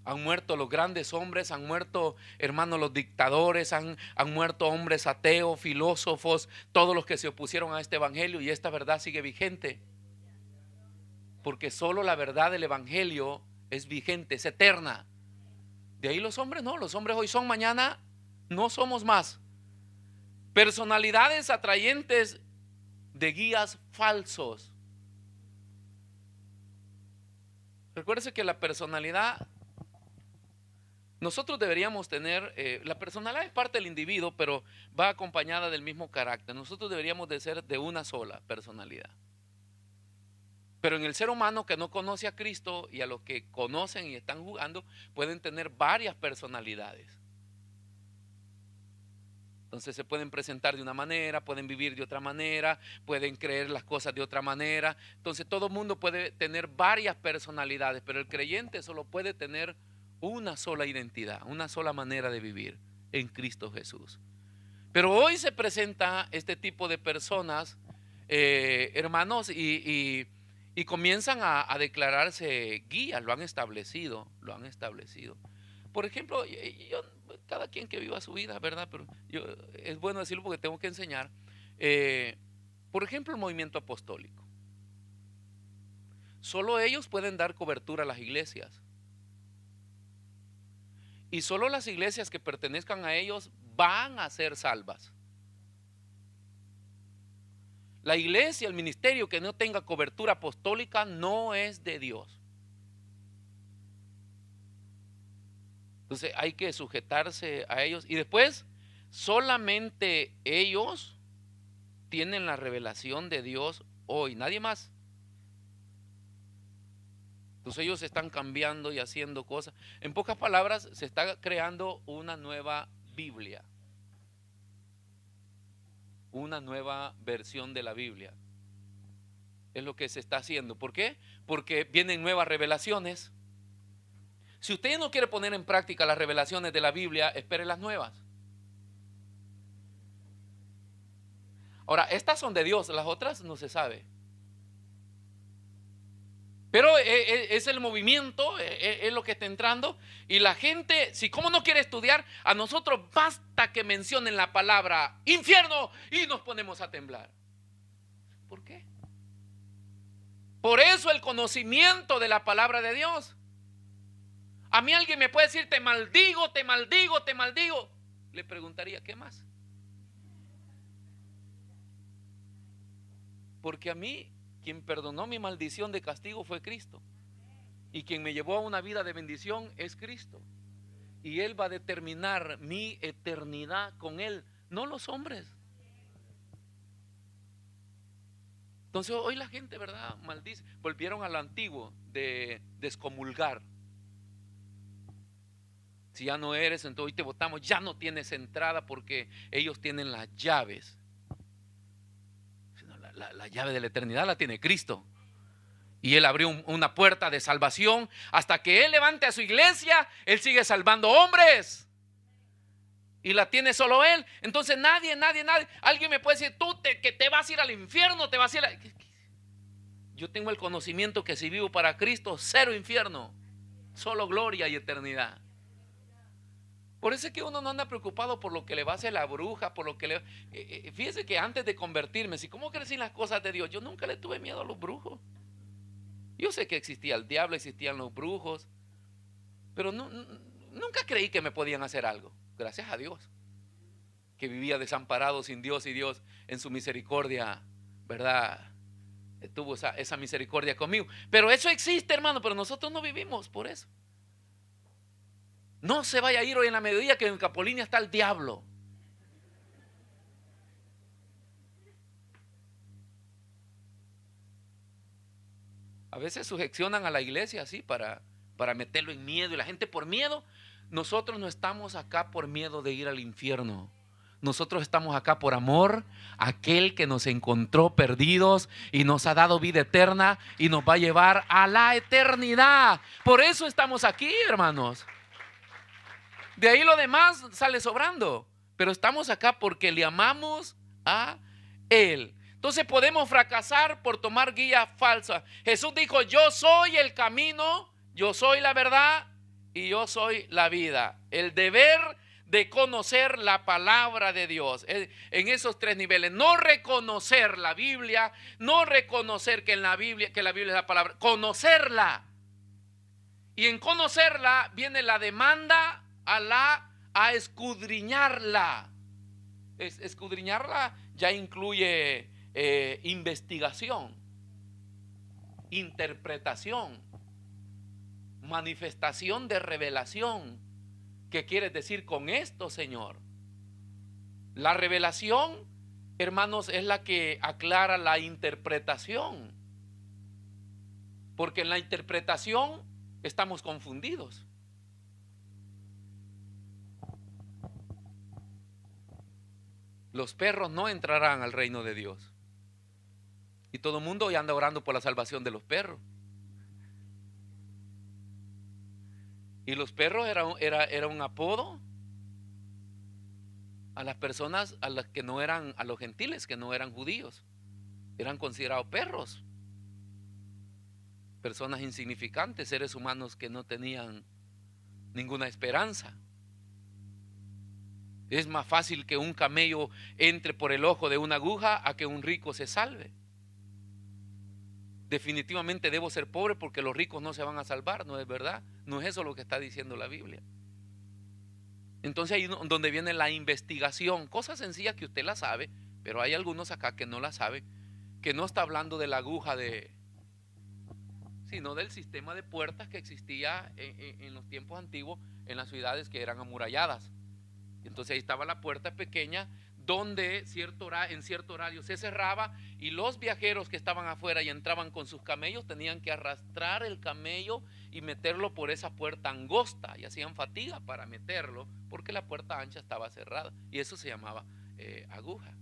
Han muerto los grandes hombres, han muerto, hermanos, los dictadores, han muerto hombres ateos, filósofos, todos los que se opusieron a este Evangelio, y esta verdad sigue vigente. Porque solo la verdad del Evangelio es vigente, es eterna. De ahí los hombres no, los hombres hoy son, mañana no somos más. Personalidades atrayentes de guías falsos. Recuérdese que la personalidad, nosotros deberíamos tener, la personalidad es parte del individuo, pero va acompañada del mismo carácter. Nosotros deberíamos de ser de una sola personalidad. Pero en el ser humano que no conoce a Cristo y a los que conocen y están jugando, pueden tener varias personalidades. Entonces se pueden presentar de una manera, pueden vivir de otra manera, pueden creer las cosas de otra manera. Entonces todo el mundo puede tener varias personalidades, pero el creyente solo puede tener una sola identidad, una sola manera de vivir en Cristo Jesús. Pero hoy se presenta este tipo de personas, hermanos, y comienzan a declararse guías, lo han establecido. Por ejemplo, cada quien que viva su vida, ¿verdad? Pero es bueno decirlo porque tengo que enseñar. Por ejemplo, el movimiento apostólico. Solo ellos pueden dar cobertura a las iglesias. Y solo las iglesias que pertenezcan a ellos van a ser salvas. La iglesia, el ministerio que no tenga cobertura apostólica no es de Dios. Entonces hay que sujetarse a ellos. Y después, solamente ellos tienen la revelación de Dios hoy, nadie más. Entonces ellos están cambiando y haciendo cosas. En pocas palabras, se está creando una nueva Biblia. Una nueva versión de la Biblia. Es lo que se está haciendo. ¿Por qué? Porque vienen nuevas revelaciones. Si usted no quiere poner en práctica las revelaciones de la Biblia, espere las nuevas. Ahora, estas son de Dios, las otras no se sabe. Pero es el movimiento, es lo que está entrando. Y la gente, si como no quiere estudiar, a nosotros basta que mencionen la palabra infierno y nos ponemos a temblar. ¿Por qué? Por eso el conocimiento de la palabra de Dios. A mí alguien me puede decir te maldigo, te maldigo, te maldigo. Le preguntaría, ¿qué más? Porque a mí quien perdonó mi maldición de castigo fue Cristo. Y quien me llevó a una vida de bendición es Cristo. Y Él va a determinar mi eternidad con Él, no los hombres. Entonces hoy la gente, ¿verdad?, maldice. Volvieron a lo antiguo de descomulgar. Si ya no eres, entonces hoy te votamos, ya no tienes entrada porque ellos tienen las llaves. La llave de la eternidad la tiene Cristo. Y Él abrió una puerta de salvación. Hasta que Él levante a su iglesia, Él sigue salvando hombres. Y la tiene solo Él. Entonces nadie. Alguien me puede decir, que te vas a ir al infierno, te vas a ir Yo tengo el conocimiento que si vivo para Cristo, cero infierno, solo gloria y eternidad. Por eso es que uno no anda preocupado por lo que le va a hacer la bruja, por lo que le... fíjese que antes de convertirme, si cómo crecí en las cosas de Dios, yo nunca le tuve miedo a los brujos. Yo sé que existía el diablo, existían los brujos, pero nunca creí que me podían hacer algo. Gracias a Dios, que vivía desamparado sin Dios, y Dios en su misericordia, ¿verdad?, tuvo esa misericordia conmigo. Pero eso existe, hermano, pero nosotros no vivimos por eso. No se vaya a ir hoy en la mediodía que en Capolinia está el diablo. A veces sugestionan a la iglesia así para meterlo en miedo. Y la gente por miedo. Nosotros no estamos acá por miedo de ir al infierno. Nosotros estamos acá por amor a aquel que nos encontró perdidos y nos ha dado vida eterna y nos va a llevar a la eternidad. Por eso estamos aquí, hermanos. De ahí lo demás sale sobrando. Pero estamos acá porque le amamos a Él. Entonces podemos fracasar por tomar guía falsa. Jesús dijo, yo soy el camino, yo soy la verdad y yo soy la vida. El deber de conocer la palabra de Dios. En esos tres niveles. No reconocer la Biblia, no reconocer que la Biblia es la palabra. Conocerla. Y en conocerla viene la demanda a escudriñarla. Escudriñarla ya incluye investigación, interpretación, manifestación de revelación. ¿Qué quieres decir con esto, Señor? La revelación, hermanos, es la que aclara la interpretación. Porque en la interpretación estamos confundidos. Los perros no entrarán al reino de Dios. Y todo el mundo ya anda orando por la salvación de los perros. Y los perros era un apodo a las personas a las que no eran, a los gentiles que no eran judíos. Eran considerados perros. Personas insignificantes, seres humanos que no tenían ninguna esperanza. Es más fácil que un camello entre por el ojo de una aguja a que un rico se salve. Definitivamente debo ser pobre porque los ricos no se van a salvar, ¿no es verdad? No es eso lo que está diciendo la Biblia. Entonces ahí es donde viene la investigación, cosas sencillas que usted la sabe, pero hay algunos acá que no la saben, que no está hablando de la aguja sino del sistema de puertas que existía en los tiempos antiguos en las ciudades que eran amuralladas. Entonces ahí estaba la puerta pequeña donde en cierto horario se cerraba, y los viajeros que estaban afuera y entraban con sus camellos tenían que arrastrar el camello y meterlo por esa puerta angosta, y hacían fatiga para meterlo porque la puerta ancha estaba cerrada, y eso se llamaba aguja.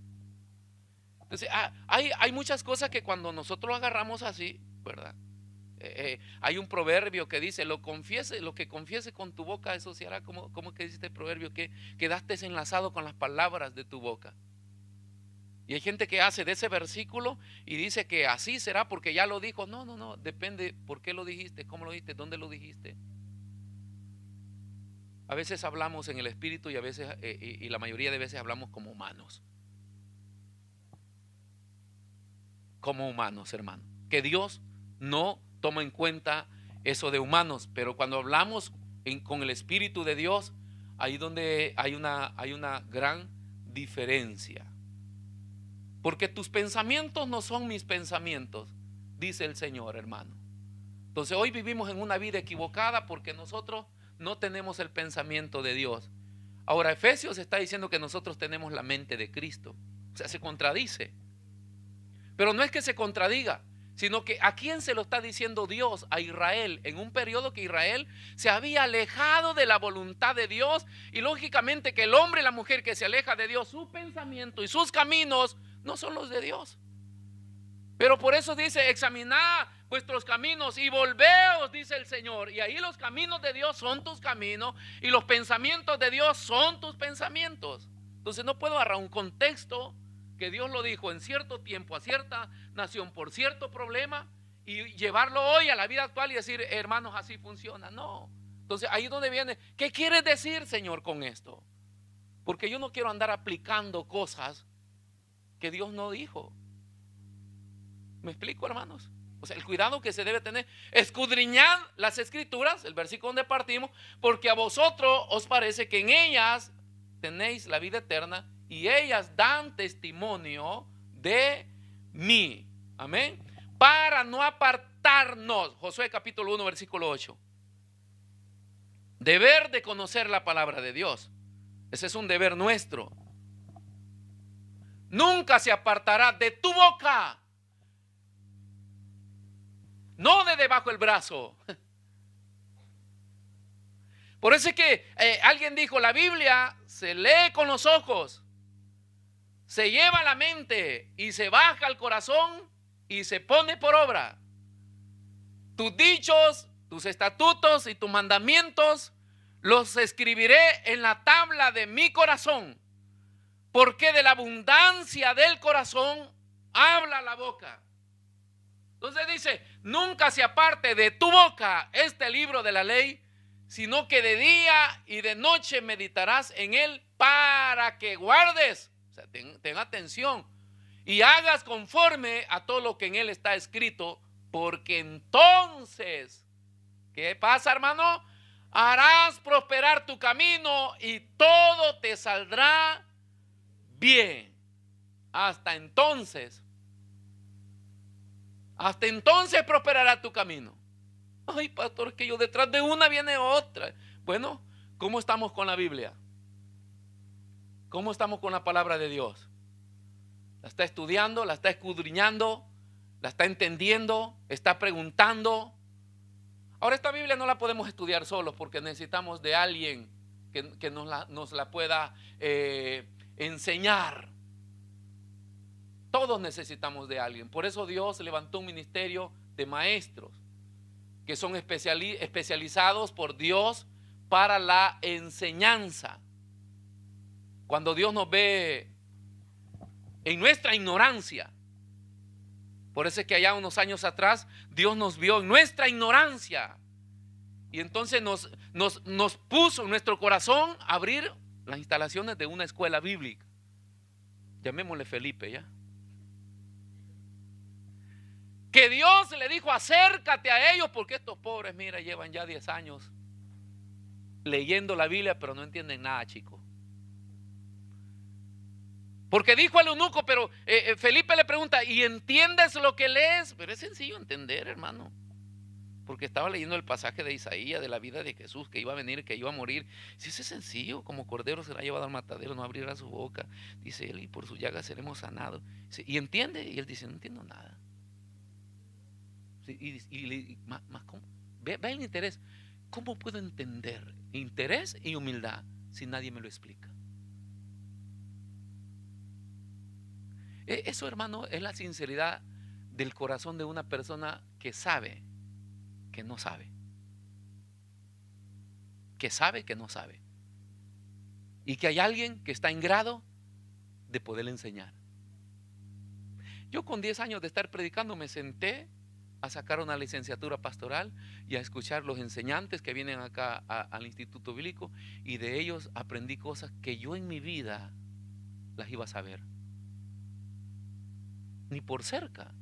Entonces hay muchas cosas que cuando nosotros lo agarramos así, ¿verdad? Hay un proverbio que dice: lo que confiese con tu boca, eso se hará. ¿Cómo que dice este proverbio? Que quedaste enlazado con las palabras de tu boca. Y hay gente que hace de ese versículo y dice que así será porque ya lo dijo. No, depende por qué lo dijiste, cómo lo dijiste, dónde lo dijiste. A veces hablamos en el espíritu y a veces y la mayoría de veces hablamos como humanos. Como humanos, hermano. Que Dios no toma en cuenta eso de humanos, pero cuando hablamos con el Espíritu de Dios, ahí donde hay una gran diferencia. Porque tus pensamientos no son mis pensamientos, dice el Señor, hermano. Entonces hoy vivimos en una vida equivocada porque nosotros no tenemos el pensamiento de Dios. Ahora Efesios está diciendo que nosotros tenemos la mente de Cristo. O sea, se contradice. Pero no es que se contradiga, sino que ¿a quién se lo está diciendo Dios? A Israel, en un periodo que Israel se había alejado de la voluntad de Dios. Y lógicamente que el hombre y la mujer que se aleja de Dios, su pensamiento y sus caminos no son los de Dios. Pero por eso dice: examinad vuestros caminos y volveos, dice el Señor. Y ahí los caminos de Dios son tus caminos y los pensamientos de Dios son tus pensamientos. Entonces no puedo agarrar un contexto que Dios lo dijo en cierto tiempo a cierta nación por cierto problema y llevarlo hoy a la vida actual y decir: hermanos, así funciona. No. Entonces ahí es donde viene: ¿qué quieres decir, Señor, con esto? Porque yo no quiero andar aplicando cosas que Dios no dijo. ¿Me explico, hermanos? O sea, el cuidado que se debe tener: escudriñad las escrituras, el versículo donde partimos, porque a vosotros os parece que en ellas tenéis la vida eterna y ellas dan testimonio de mí. Amén. Para no apartarnos. Josué capítulo 1 versículo 8. Deber de conocer la palabra de Dios. Ese es un deber nuestro. Nunca se apartará de tu boca, no de debajo del brazo. Por eso es que alguien dijo: la Biblia se lee con los ojos, se lleva a la mente y se baja al corazón y se pone por obra. Tus dichos, tus estatutos y tus mandamientos los escribiré en la tabla de mi corazón, porque de la abundancia del corazón habla la boca. Entonces dice: nunca se aparte de tu boca este libro de la ley, sino que de día y de noche meditarás en él para que guardes. O sea, ten atención y hagas conforme a todo lo que en él está escrito, porque entonces ¿Qué pasa, hermano? Harás prosperar tu camino y todo te saldrá bien. Hasta entonces prosperará tu camino. Ay, pastor, es que yo detrás de una viene otra. Bueno, ¿cómo estamos con la Biblia? ¿Cómo estamos con la palabra de Dios? ¿La está estudiando? ¿La está escudriñando? ¿La está entendiendo? ¿Está preguntando? Ahora, esta Biblia no la podemos estudiar solos porque necesitamos de alguien que nos la pueda enseñar. Todos necesitamos de alguien. Por eso Dios levantó un ministerio de maestros que son especializados por Dios para la enseñanza. Cuando Dios nos ve en nuestra ignorancia, por eso es que allá unos años atrás Dios nos vio en nuestra ignorancia y entonces nos puso en nuestro corazón abrir las instalaciones de una escuela bíblica. Llamémosle Felipe, ¿ya? Que Dios le dijo: acércate a ellos, porque estos pobres, mira, llevan ya 10 años leyendo la Biblia, pero no entienden nada, chicos. Porque dijo el eunuco, pero Felipe le pregunta: ¿y entiendes lo que lees? Pero es sencillo entender, hermano, porque estaba leyendo el pasaje de Isaías de la vida de Jesús, que iba a venir, que iba a morir. Si eso es sencillo, como cordero será llevado al matadero, no abrirá su boca, dice él, y por su llaga seremos sanados. ¿Y entiende? Y él dice: no entiendo nada. ¿Cómo? Ve el interés. ¿Cómo puedo entender interés y humildad si nadie me lo explica? Eso, hermano, es la sinceridad del corazón de una persona que sabe que no sabe. Que sabe que no sabe. Y que hay alguien que está en grado de poderle enseñar. Yo con 10 años de estar predicando me senté a sacar una licenciatura pastoral y a escuchar los enseñantes que vienen acá al Instituto Bíblico, y de ellos aprendí cosas que yo en mi vida las iba a saber, ni por cerca.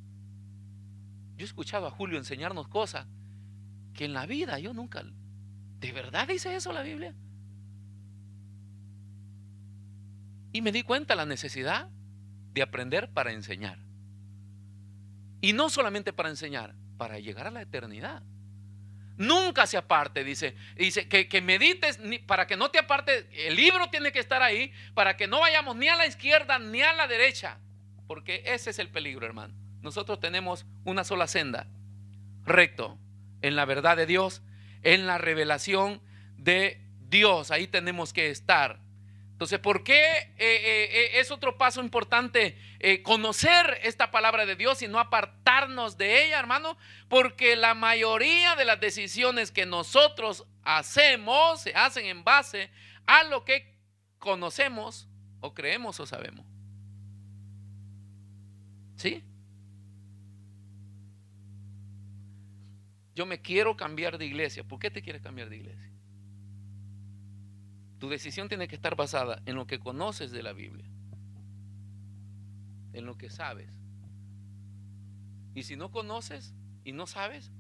Yo he escuchado a Julio enseñarnos cosas que en la vida yo nunca. ¿De verdad dice eso la Biblia? Y me di cuenta la necesidad de aprender para enseñar. Y no solamente para enseñar, para llegar a la eternidad. Nunca se aparte, dice que medites para que no te aparte. El libro tiene que estar ahí para que no vayamos ni a la izquierda ni a la derecha, porque ese es el peligro, hermano. Nosotros tenemos una sola senda, recto, en la verdad de Dios, en la revelación de Dios. Ahí tenemos que estar. Entonces, ¿por qué es otro paso importante conocer esta palabra de Dios y no apartarnos de ella, hermano? Porque la mayoría de las decisiones que nosotros hacemos se hacen en base a lo que conocemos o creemos o sabemos. ¿Sí? Yo me quiero cambiar de iglesia. ¿Por qué te quieres cambiar de iglesia? Tu decisión tiene que estar basada en lo que conoces de la Biblia, en lo que sabes. Y si no conoces y no sabes,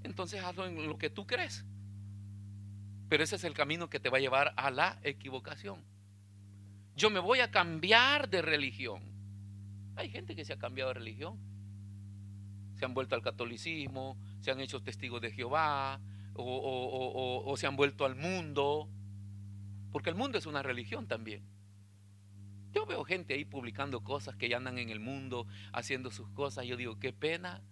entonces hazlo en lo que tú crees. Pero ese es el camino que te va a llevar a la equivocación. Yo me voy a cambiar de religión. Hay gente que se ha cambiado de religión. Se han vuelto al catolicismo, se han hecho testigos de Jehová, o se han vuelto al mundo. Porque el mundo es una religión también. Yo veo gente ahí publicando cosas que ya andan en el mundo, haciendo sus cosas. Yo digo, qué pena,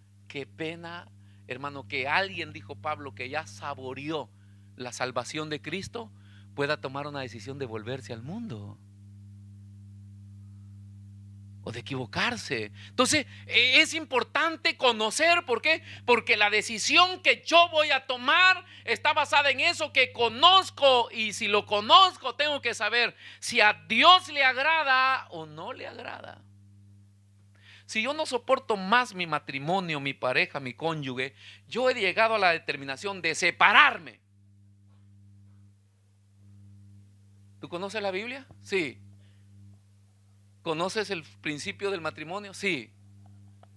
hermano, que alguien, dijo Pablo, que ya saboreó la salvación de Cristo, pueda tomar una decisión de volverse al mundo o de equivocarse. Entonces es importante conocer. ¿Por qué? Porque la decisión que yo voy a tomar está basada en eso que conozco, y si lo conozco tengo que saber si a Dios le agrada o no le agrada. Si yo no soporto más mi matrimonio, mi pareja, mi cónyuge, yo he llegado a la determinación de separarme. ¿Tú conoces la Biblia? Sí. ¿Conoces el principio del matrimonio? Sí.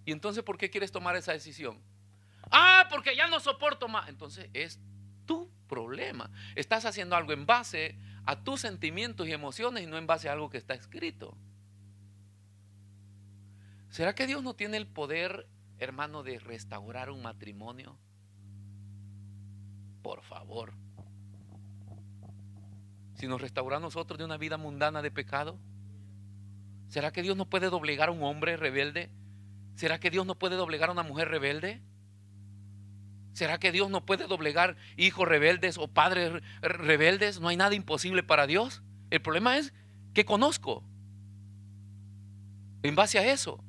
¿Y entonces por qué quieres tomar esa decisión? Ah, porque ya no soporto más. Entonces es tu problema. Estás haciendo algo en base a tus sentimientos y emociones y no en base a algo que está escrito. ¿Será que Dios no tiene el poder, hermano, de restaurar un matrimonio? Por favor. Si nos restaura a nosotros de una vida mundana de pecado, ¿será que Dios no puede doblegar a un hombre rebelde? ¿Será que Dios no puede doblegar a una mujer rebelde? ¿Será que Dios no puede doblegar hijos rebeldes o padres rebeldes? No hay nada imposible para Dios. El problema es que conozco en base a eso.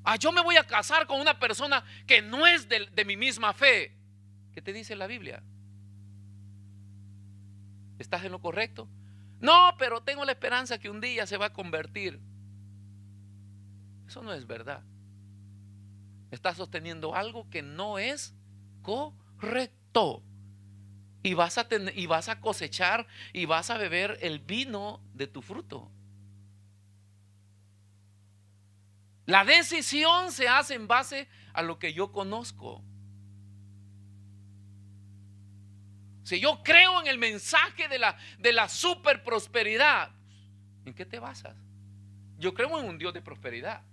Ah, yo me voy a casar con una persona que no es de mi misma fe. ¿Qué te dice la Biblia? ¿Estás en lo correcto? No, pero tengo la esperanza que un día se va a convertir. Eso no es verdad. Estás sosteniendo algo que no es correcto. Y vas a cosechar y vas a beber el vino de tu fruto. La decisión se hace en base a lo que yo conozco. Si yo creo en el mensaje de la super prosperidad, ¿en qué te basas? Yo creo en un Dios de prosperidad.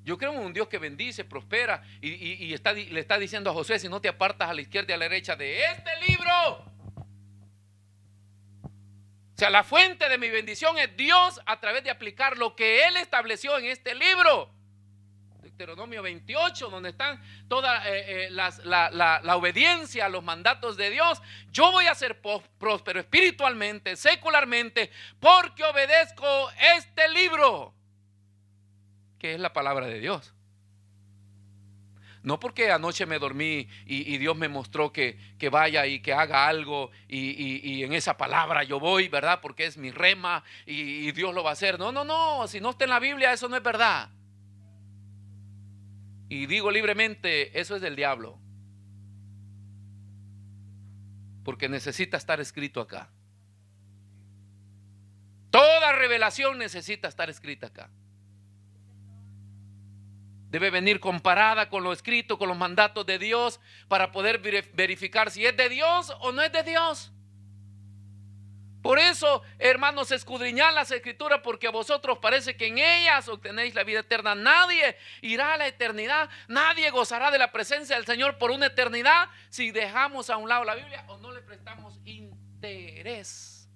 Yo creo en un Dios que bendice, prospera y le está diciendo a Josué: si no te apartas a la izquierda y a la derecha de este libro. O sea, la fuente de mi bendición es Dios a través de aplicar lo que Él estableció en este libro. Deuteronomio 28, donde están toda la obediencia a los mandatos de Dios. Yo voy a ser próspero espiritualmente, secularmente, porque obedezco este libro, que es la palabra de Dios. No porque anoche me dormí y Dios me mostró que vaya y que haga algo y en esa palabra yo voy, ¿verdad? Porque es mi rema y Dios lo va a hacer. No, no, no, si no está en la Biblia, eso no es verdad. Y digo libremente, eso es del diablo. Porque necesita estar escrito acá. Toda revelación necesita estar escrita acá. Debe venir comparada con lo escrito, con los mandatos de Dios, para poder verificar si es de Dios o no es de Dios. Por eso, hermanos, escudriñad las escrituras, porque a vosotros parece que en ellas obtenéis la vida eterna. Nadie irá a la eternidad, nadie gozará de la presencia del Señor por una eternidad si dejamos a un lado la Biblia o no le prestamos interés.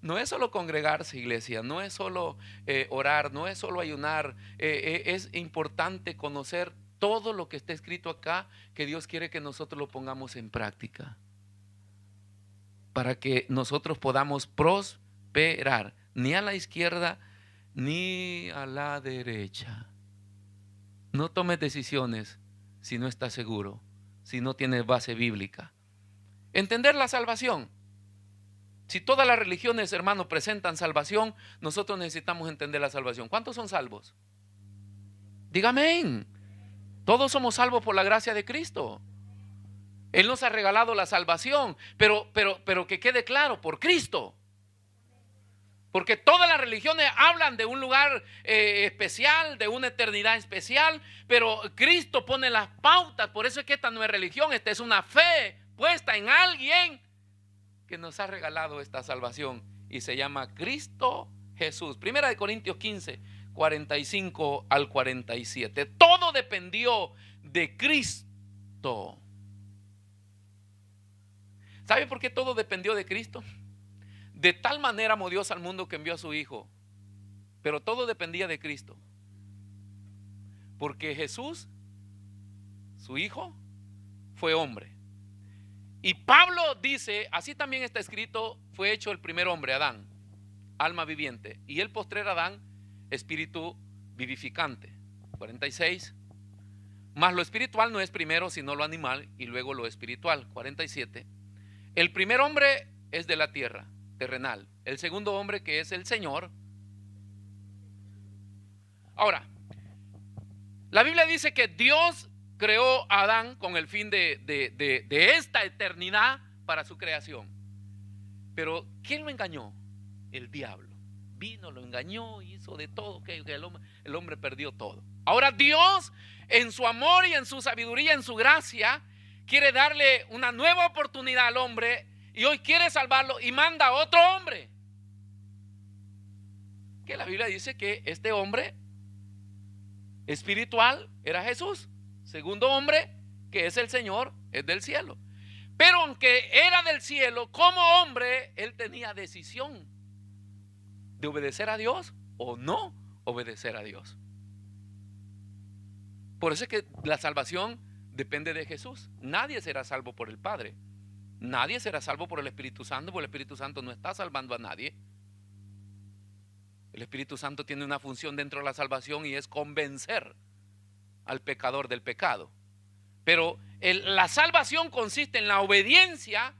No es solo congregarse, iglesia, no es solo orar, no es solo ayunar. Es importante conocer todo lo que está escrito acá, que Dios quiere que nosotros lo pongamos en práctica, para que nosotros podamos prosperar, ni a la izquierda ni a la derecha. No tomes decisiones si no estás seguro, si no tienes base bíblica. Entender la salvación. Si todas las religiones, hermanos, presentan salvación, nosotros necesitamos entender la salvación. ¿Cuántos son salvos? Dígame. Todos somos salvos por la gracia de Cristo. Él nos ha regalado la salvación, pero que quede claro, por Cristo. Porque todas las religiones hablan de un lugar especial, de una eternidad especial, pero Cristo pone las pautas. Por eso es que esta no es religión, esta es una fe puesta en alguien que nos ha regalado esta salvación y se llama Cristo Jesús. Primera de Corintios 15, 45 al 47. Todo dependió de Cristo. ¿Sabe por qué todo dependió de Cristo? De tal manera amó Dios al mundo que envió a su Hijo. Pero todo dependía de Cristo. Porque Jesús, su Hijo, fue hombre. Y Pablo dice, así también está escrito, fue hecho el primer hombre, Adán, alma viviente, y el postrer Adán, espíritu vivificante. 46. Mas lo espiritual no es primero sino lo animal y luego lo espiritual. 47. El primer hombre es de la tierra, terrenal. El segundo hombre, que es el Señor. Ahora, la Biblia dice que Dios creó a Adán con el fin de esta eternidad para su creación. Pero ¿quién lo engañó? El diablo. vino, lo engañó, hizo de todo, que el hombre perdió todo. Ahora Dios, en su amor y en su sabiduría, en su gracia, quiere darle una nueva oportunidad al hombre y hoy quiere salvarlo y manda a otro hombre. Que la Biblia dice que este hombre espiritual era Jesús. Segundo hombre, que es el Señor, es del cielo. Pero aunque era del cielo, como hombre, él tenía decisión de obedecer a Dios o no obedecer a Dios. Por eso es que la salvación depende de Jesús. Nadie será salvo por el Padre. Nadie será salvo por el Espíritu Santo, porque el Espíritu Santo no está salvando a nadie. El Espíritu Santo tiene una función dentro de la salvación y es convencer al pecador del pecado. Pero la salvación consiste en la obediencia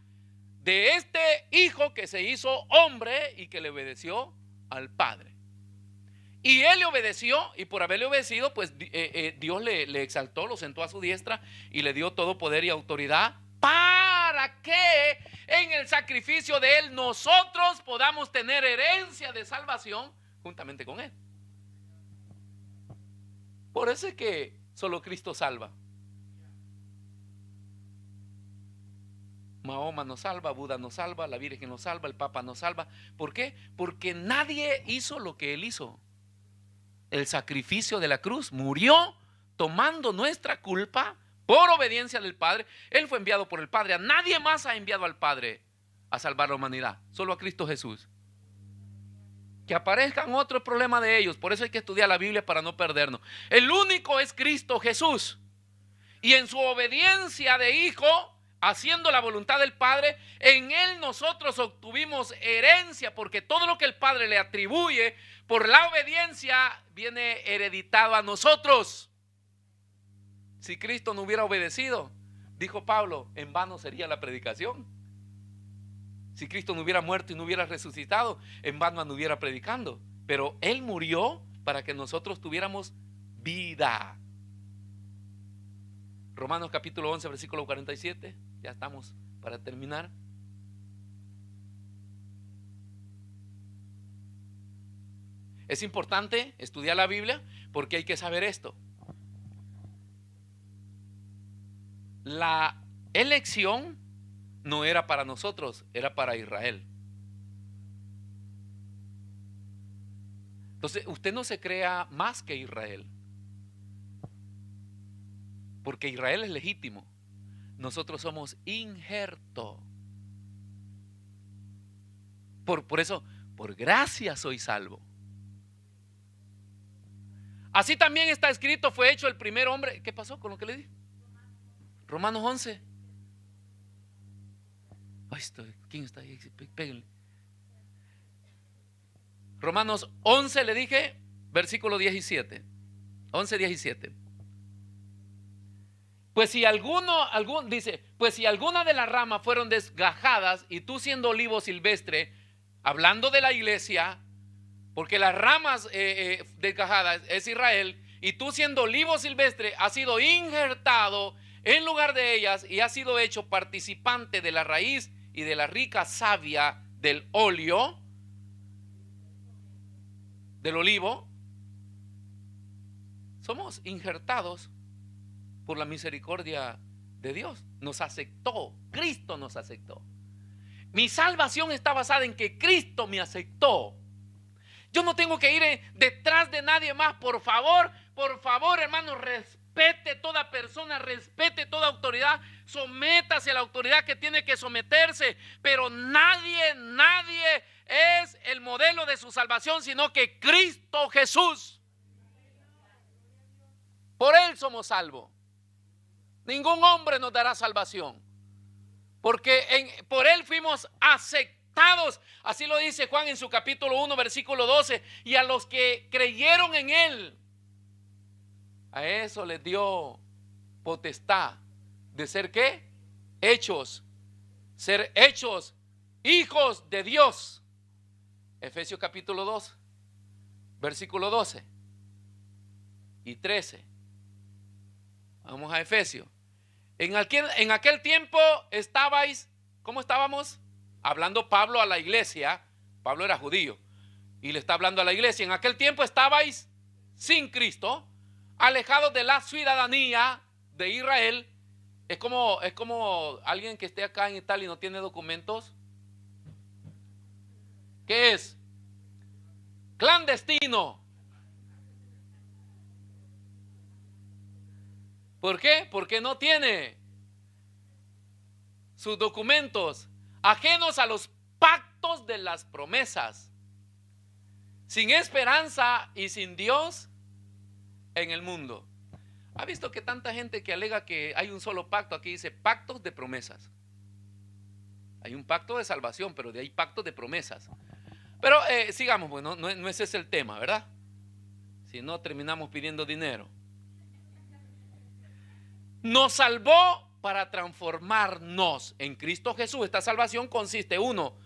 de este hijo que se hizo hombre y que le obedeció al Padre. Y él le obedeció, y por haberle obedecido, pues Dios le exaltó, lo sentó a su diestra y le dio todo poder y autoridad para que en el sacrificio de él nosotros podamos tener herencia de salvación juntamente con él. Por eso es que solo Cristo salva. Mahoma nos salva, Buda nos salva, la Virgen nos salva, el Papa nos salva. ¿Por qué? Porque nadie hizo lo que él hizo. El sacrificio de la cruz, murió tomando nuestra culpa por obediencia del Padre. Él fue enviado por el Padre. A nadie más ha enviado al Padre a salvar la humanidad, solo a Cristo Jesús. Que aparezcan otros problemas de ellos. Por eso hay que estudiar la Biblia para no perdernos. El único es Cristo Jesús. Y en su obediencia de hijo, haciendo la voluntad del Padre, en él nosotros obtuvimos herencia, porque todo lo que el Padre le atribuye por la obediencia viene hereditado a nosotros. Si Cristo no hubiera obedecido, dijo Pablo, en vano sería la predicación. Si Cristo no hubiera muerto y no hubiera resucitado, en vano anduviera predicando. Pero él murió para que nosotros tuviéramos vida. Romanos capítulo 11, versículo 47. Ya estamos para terminar. Es importante estudiar la Biblia porque hay que saber esto. La elección no era para nosotros, era para Israel. Entonces, usted no se crea más que Israel, porque Israel es legítimo. Nosotros somos injerto. Por eso, por gracia soy salvo. Así también está escrito, fue hecho el primer hombre. ¿Qué pasó con lo que le dije? Romanos 11. Ay, ¿quién está ahí? Péguenle. Romanos 11 le dije, versículo 17. 11, 17. Pues si pues si alguna de las ramas fueron desgajadas y tú siendo olivo silvestre, hablando de la iglesia, porque las ramas desgajadas es Israel, y tú siendo olivo silvestre has sido injertado en lugar de ellas y has sido hecho participante de la raíz y de la rica savia del óleo, del olivo. Somos injertados por la misericordia de Dios. Nos aceptó, Cristo nos aceptó. Mi salvación está basada en que Cristo me aceptó. Yo no tengo que ir detrás de nadie más. Por favor, hermano, respete toda persona, respete toda autoridad, sométase a la autoridad que tiene que someterse, pero nadie es el modelo de su salvación, sino que Cristo Jesús. Por él somos salvos. Ningún hombre nos dará salvación, porque por él fuimos aceptados. Así lo dice Juan en su capítulo 1, versículo 12. Y a los que creyeron en él, a eso les dio potestad de ser ¿qué? Ser hechos hijos de Dios. Efesios capítulo 2, versículo 12 y 13. Vamos a Efesios. En aquel tiempo estabais, ¿cómo estábamos? Hablando Pablo a la iglesia. Pablo era judío. Y le está hablando a la iglesia. En aquel tiempo estabais sin Cristo, alejados de la ciudadanía de Israel. Es como alguien que esté acá en Italia y no tiene documentos. ¿Qué es? Clandestino. ¿Por qué? Porque no tiene sus documentos, ajenos a los pactos de las promesas, sin esperanza y sin Dios en el mundo. ¿Ha visto que tanta gente que alega que hay un solo pacto? Aquí dice pactos de promesas. Hay un pacto de salvación, pero de ahí pactos de promesas. Pero sigamos, bueno, no ese es el tema, ¿verdad? Si no, terminamos pidiendo dinero. Nos salvó para transformarnos en Cristo Jesús. Esta salvación consiste, uno,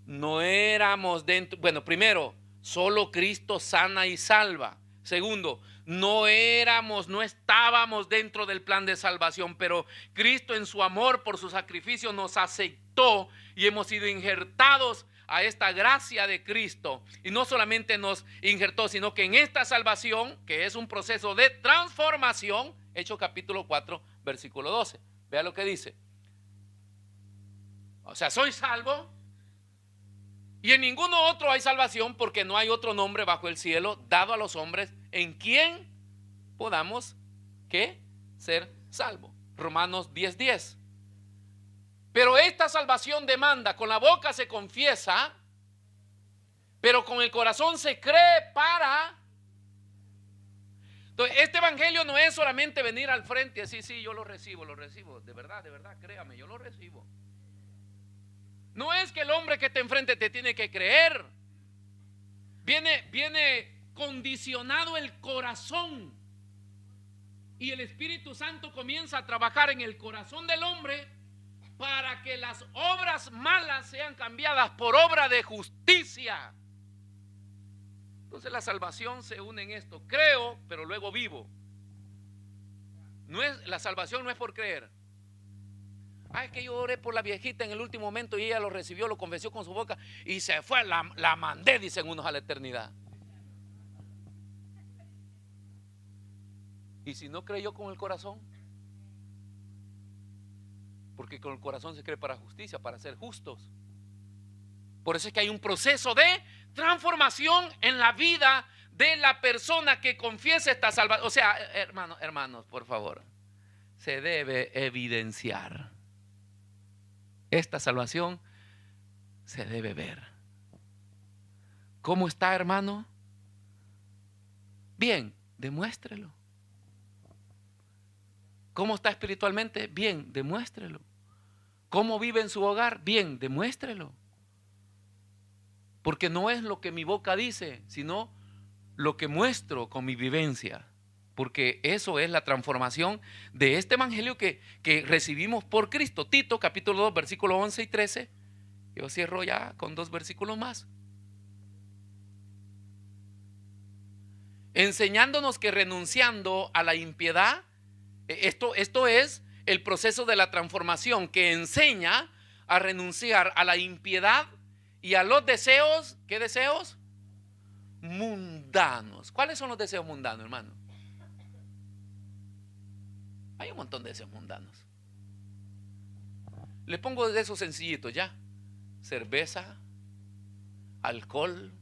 no éramos dentro, bueno, primero, solo Cristo sana y salva. Segundo, no estábamos dentro del plan de salvación, pero Cristo en su amor por su sacrificio nos aceptó y hemos sido injertados a esta gracia de Cristo. Y no solamente nos injertó, sino que en esta salvación, que es un proceso de transformación, Hechos capítulo 4, versículo 12. Vea lo que dice. O sea, soy salvo y en ninguno otro hay salvación, porque no hay otro nombre bajo el cielo dado a los hombres en quien podamos ¿qué? Ser salvo. Romanos 10:10. Pero esta salvación demanda, con la boca se confiesa, pero con el corazón se cree para. Entonces, este evangelio no es solamente venir al frente y decir, sí, yo lo recibo, de verdad, créame, yo lo recibo. No es que el hombre que está enfrente te tiene que creer. Viene condicionado el corazón. Y el Espíritu Santo comienza a trabajar en el corazón del hombre para que las obras malas sean cambiadas por obra de justicia. Entonces la salvación se une en esto. Creo, pero luego vivo. La salvación no es por creer. Es que yo oré por la viejita en el último momento y ella lo recibió, lo confesó con su boca y se fue, la mandé, dicen unos, a la eternidad. ¿Y si no creyó con el corazón? Porque con el corazón se cree para justicia, para ser justos. Por eso es que hay un proceso de transformación en la vida de la persona que confiesa esta salvación. O sea, hermanos, por favor, se debe evidenciar. Esta salvación se debe ver. ¿Cómo está, hermano? Bien, demuéstrelo. ¿Cómo está espiritualmente? Bien, demuéstrelo. ¿Cómo vive en su hogar? Bien, demuéstrelo. Porque no es lo que mi boca dice, sino lo que muestro con mi vivencia. Porque eso es la transformación de este evangelio que recibimos por Cristo. Tito capítulo 2 versículos 11 y 13. Yo cierro ya con 2 versículos más. Enseñándonos que renunciando a la impiedad, esto es el proceso de la transformación que enseña a renunciar a la impiedad y a los deseos. ¿Qué deseos? Mundanos. ¿Cuáles son los deseos mundanos, hermano? Hay un montón de deseos mundanos. Le pongo de esos sencillitos ya. Cerveza, alcohol,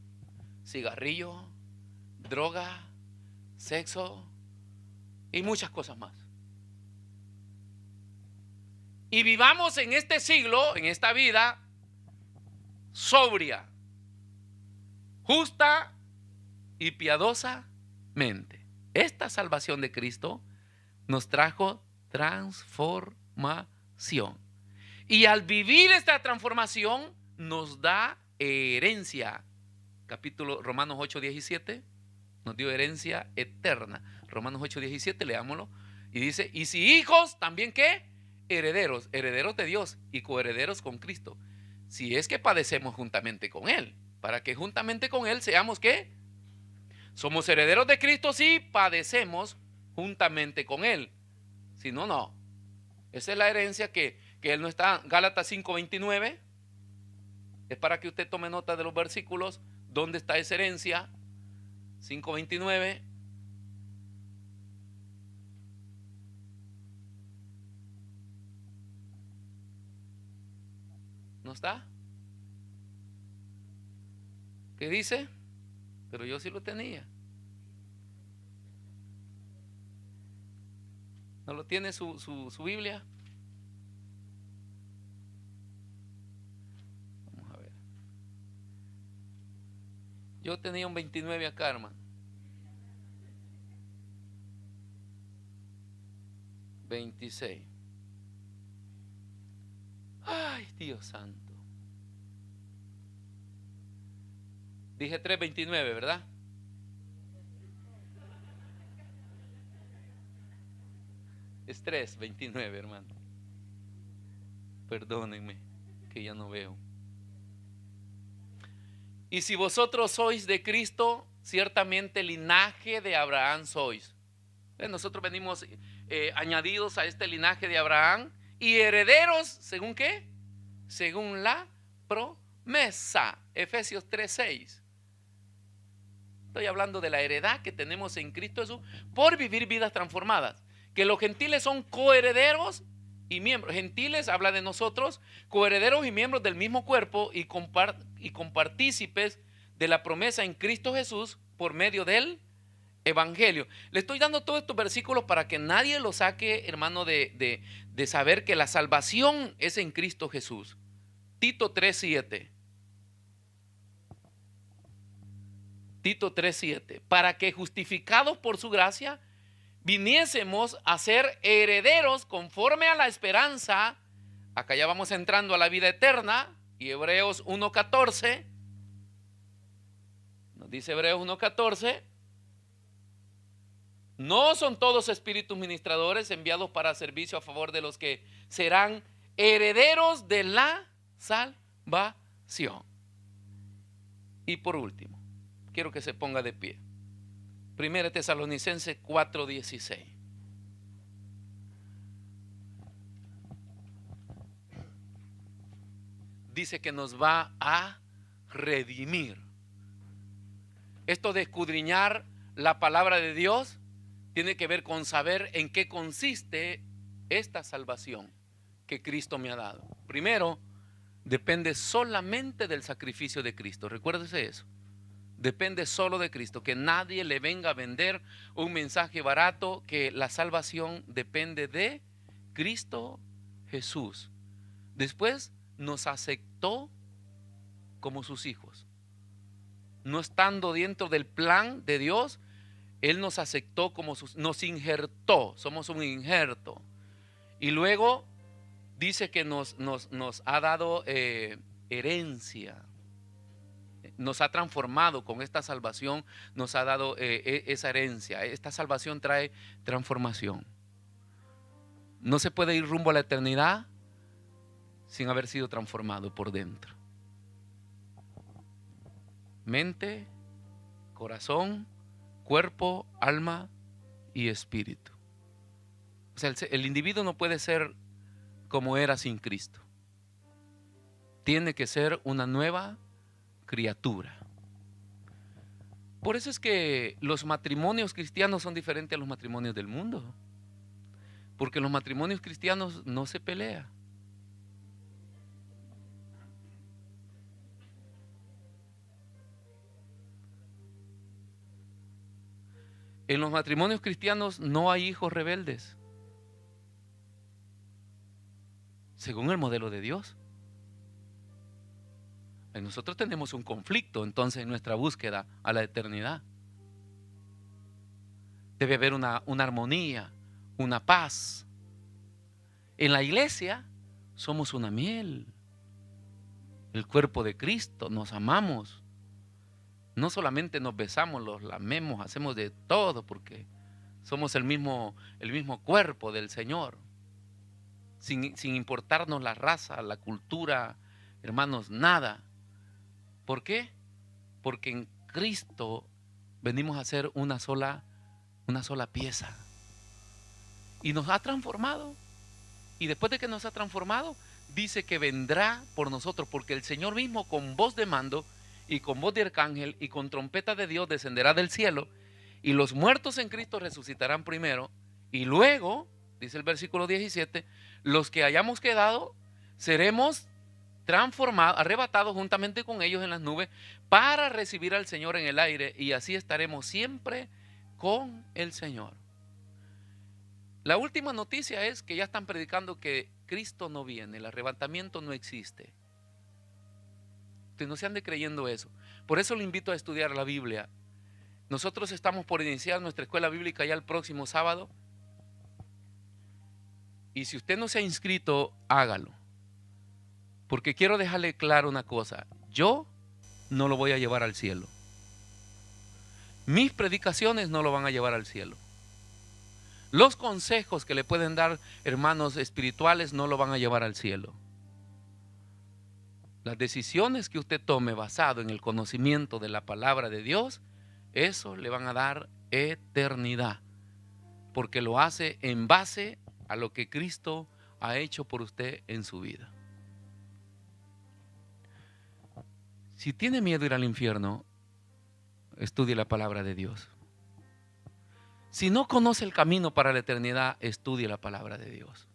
cigarrillo, droga, sexo y muchas cosas más. Y vivamos en este siglo, en esta vida sobria, justa y piadosamente. Esta salvación de Cristo nos trajo transformación. Y al vivir esta transformación nos da herencia. Romanos 8:17 nos dio herencia eterna. Romanos 8:17, leámoslo. Y dice, y si hijos, también ¿qué? Herederos, herederos de Dios y coherederos con Cristo. Si es que padecemos juntamente con Él, para que juntamente con Él seamos ¿qué? Somos herederos de Cristo si padecemos juntamente con Él. Si no, no. Esa es la herencia que Él no está. Gálatas 5:29. Es para que usted tome nota de los versículos ¿Dónde está esa herencia? 5:29. ¿No está? ¿Qué dice? Pero yo sí lo tenía. ¿No lo tiene su Biblia? Vamos a ver. Yo tenía un 29 acá, hermano. 26. Ay, Dios santo. Dije 3:29, ¿verdad? Es 3:29, hermano. Perdónenme que ya no veo. Y si vosotros sois de Cristo, ciertamente linaje de Abraham sois. Nosotros venimos añadidos a este linaje de Abraham y herederos, ¿según qué? Según la promesa. Efesios 3:6. Estoy hablando de la heredad que tenemos en Cristo Jesús por vivir vidas transformadas. Que los gentiles son coherederos y miembros. Gentiles habla de nosotros, coherederos y miembros del mismo cuerpo y compartícipes de la promesa en Cristo Jesús por medio del Evangelio. Le estoy dando todos estos versículos para que nadie lo saque, hermano, de saber que la salvación es en Cristo Jesús. Tito 3:7. Tito 3:7. Para que justificados por su gracia viniésemos a ser herederos conforme a la esperanza. Acá ya vamos entrando a la vida eterna. Y Hebreos 1:14. Nos dice Hebreos 1:14. No son todos espíritus ministradores enviados para servicio a favor de los que serán herederos de la salvación. Y por último, quiero que se ponga de pie. 1 Tesalonicenses 4:16. Dice que nos va a redimir. Esto de escudriñar la palabra de Dios tiene que ver con saber en qué consiste esta salvación que Cristo me ha dado. Primero, depende solamente del sacrificio de Cristo. Recuérdese eso. Depende solo de Cristo. Que nadie le venga a vender un mensaje barato, que la salvación depende de Cristo Jesús. Después nos aceptó como sus hijos. No estando dentro del plan de Dios, Él nos aceptó como nos injertó. Somos un injerto. Y luego dice que nos ha dado herencia. Nos ha transformado con esta salvación, nos ha dado esa herencia. Esta salvación trae transformación. No se puede ir rumbo a la eternidad sin haber sido transformado por dentro. Mente, corazón, cuerpo, alma y espíritu. O sea, el individuo no puede ser como era sin Cristo. Tiene que ser una nueva criatura. Por eso es que los matrimonios cristianos son diferentes a los matrimonios del mundo. Porque en los matrimonios cristianos no se pelea. En los matrimonios cristianos no hay hijos rebeldes, según el modelo de Dios. Nosotros tenemos un conflicto entonces en nuestra búsqueda a la eternidad. Debe haber una armonía, una paz. En la iglesia somos una miel, el cuerpo de Cristo, nos amamos. No solamente nos besamos, los lamemos, hacemos de todo porque somos el mismo cuerpo del Señor. Sin importarnos la raza, la cultura, hermanos, nada. ¿Por qué? Porque en Cristo venimos a ser una sola pieza. Y nos ha transformado. Y después de que nos ha transformado, dice que vendrá por nosotros, porque el Señor mismo con voz de mando y con voz de arcángel y con trompeta de Dios descenderá del cielo, y los muertos en Cristo resucitarán primero, y luego, dice el versículo 17, los que hayamos quedado seremos transformados, arrebatados juntamente con ellos en las nubes para recibir al Señor en el aire, y así estaremos siempre con el Señor. La última noticia es que ya están predicando que Cristo no viene, el arrebatamiento no existe. Ustedes no se ande creyendo eso. Por eso le invito a estudiar la Biblia. Nosotros estamos por iniciar nuestra escuela bíblica ya el próximo sábado. Y si usted no se ha inscrito, hágalo. Porque quiero dejarle claro una cosa. Yo no lo voy a llevar al cielo. Mis predicaciones no lo van a llevar al cielo. Los consejos que le pueden dar hermanos espirituales no lo van a llevar al cielo. Las decisiones que usted tome basado en el conocimiento de la palabra de Dios, eso le van a dar eternidad, porque lo hace en base a lo que Cristo ha hecho por usted en su vida. Si tiene miedo ir al infierno, estudie la palabra de Dios. Si no conoce el camino para la eternidad, estudie la palabra de Dios,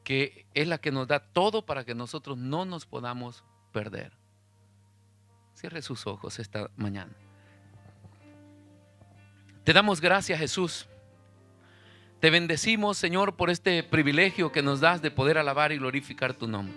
que es la que nos da todo para que nosotros no nos podamos perder. Cierre sus ojos esta mañana. Te damos gracias, Jesús. Te bendecimos, Señor, por este privilegio que nos das de poder alabar y glorificar tu nombre.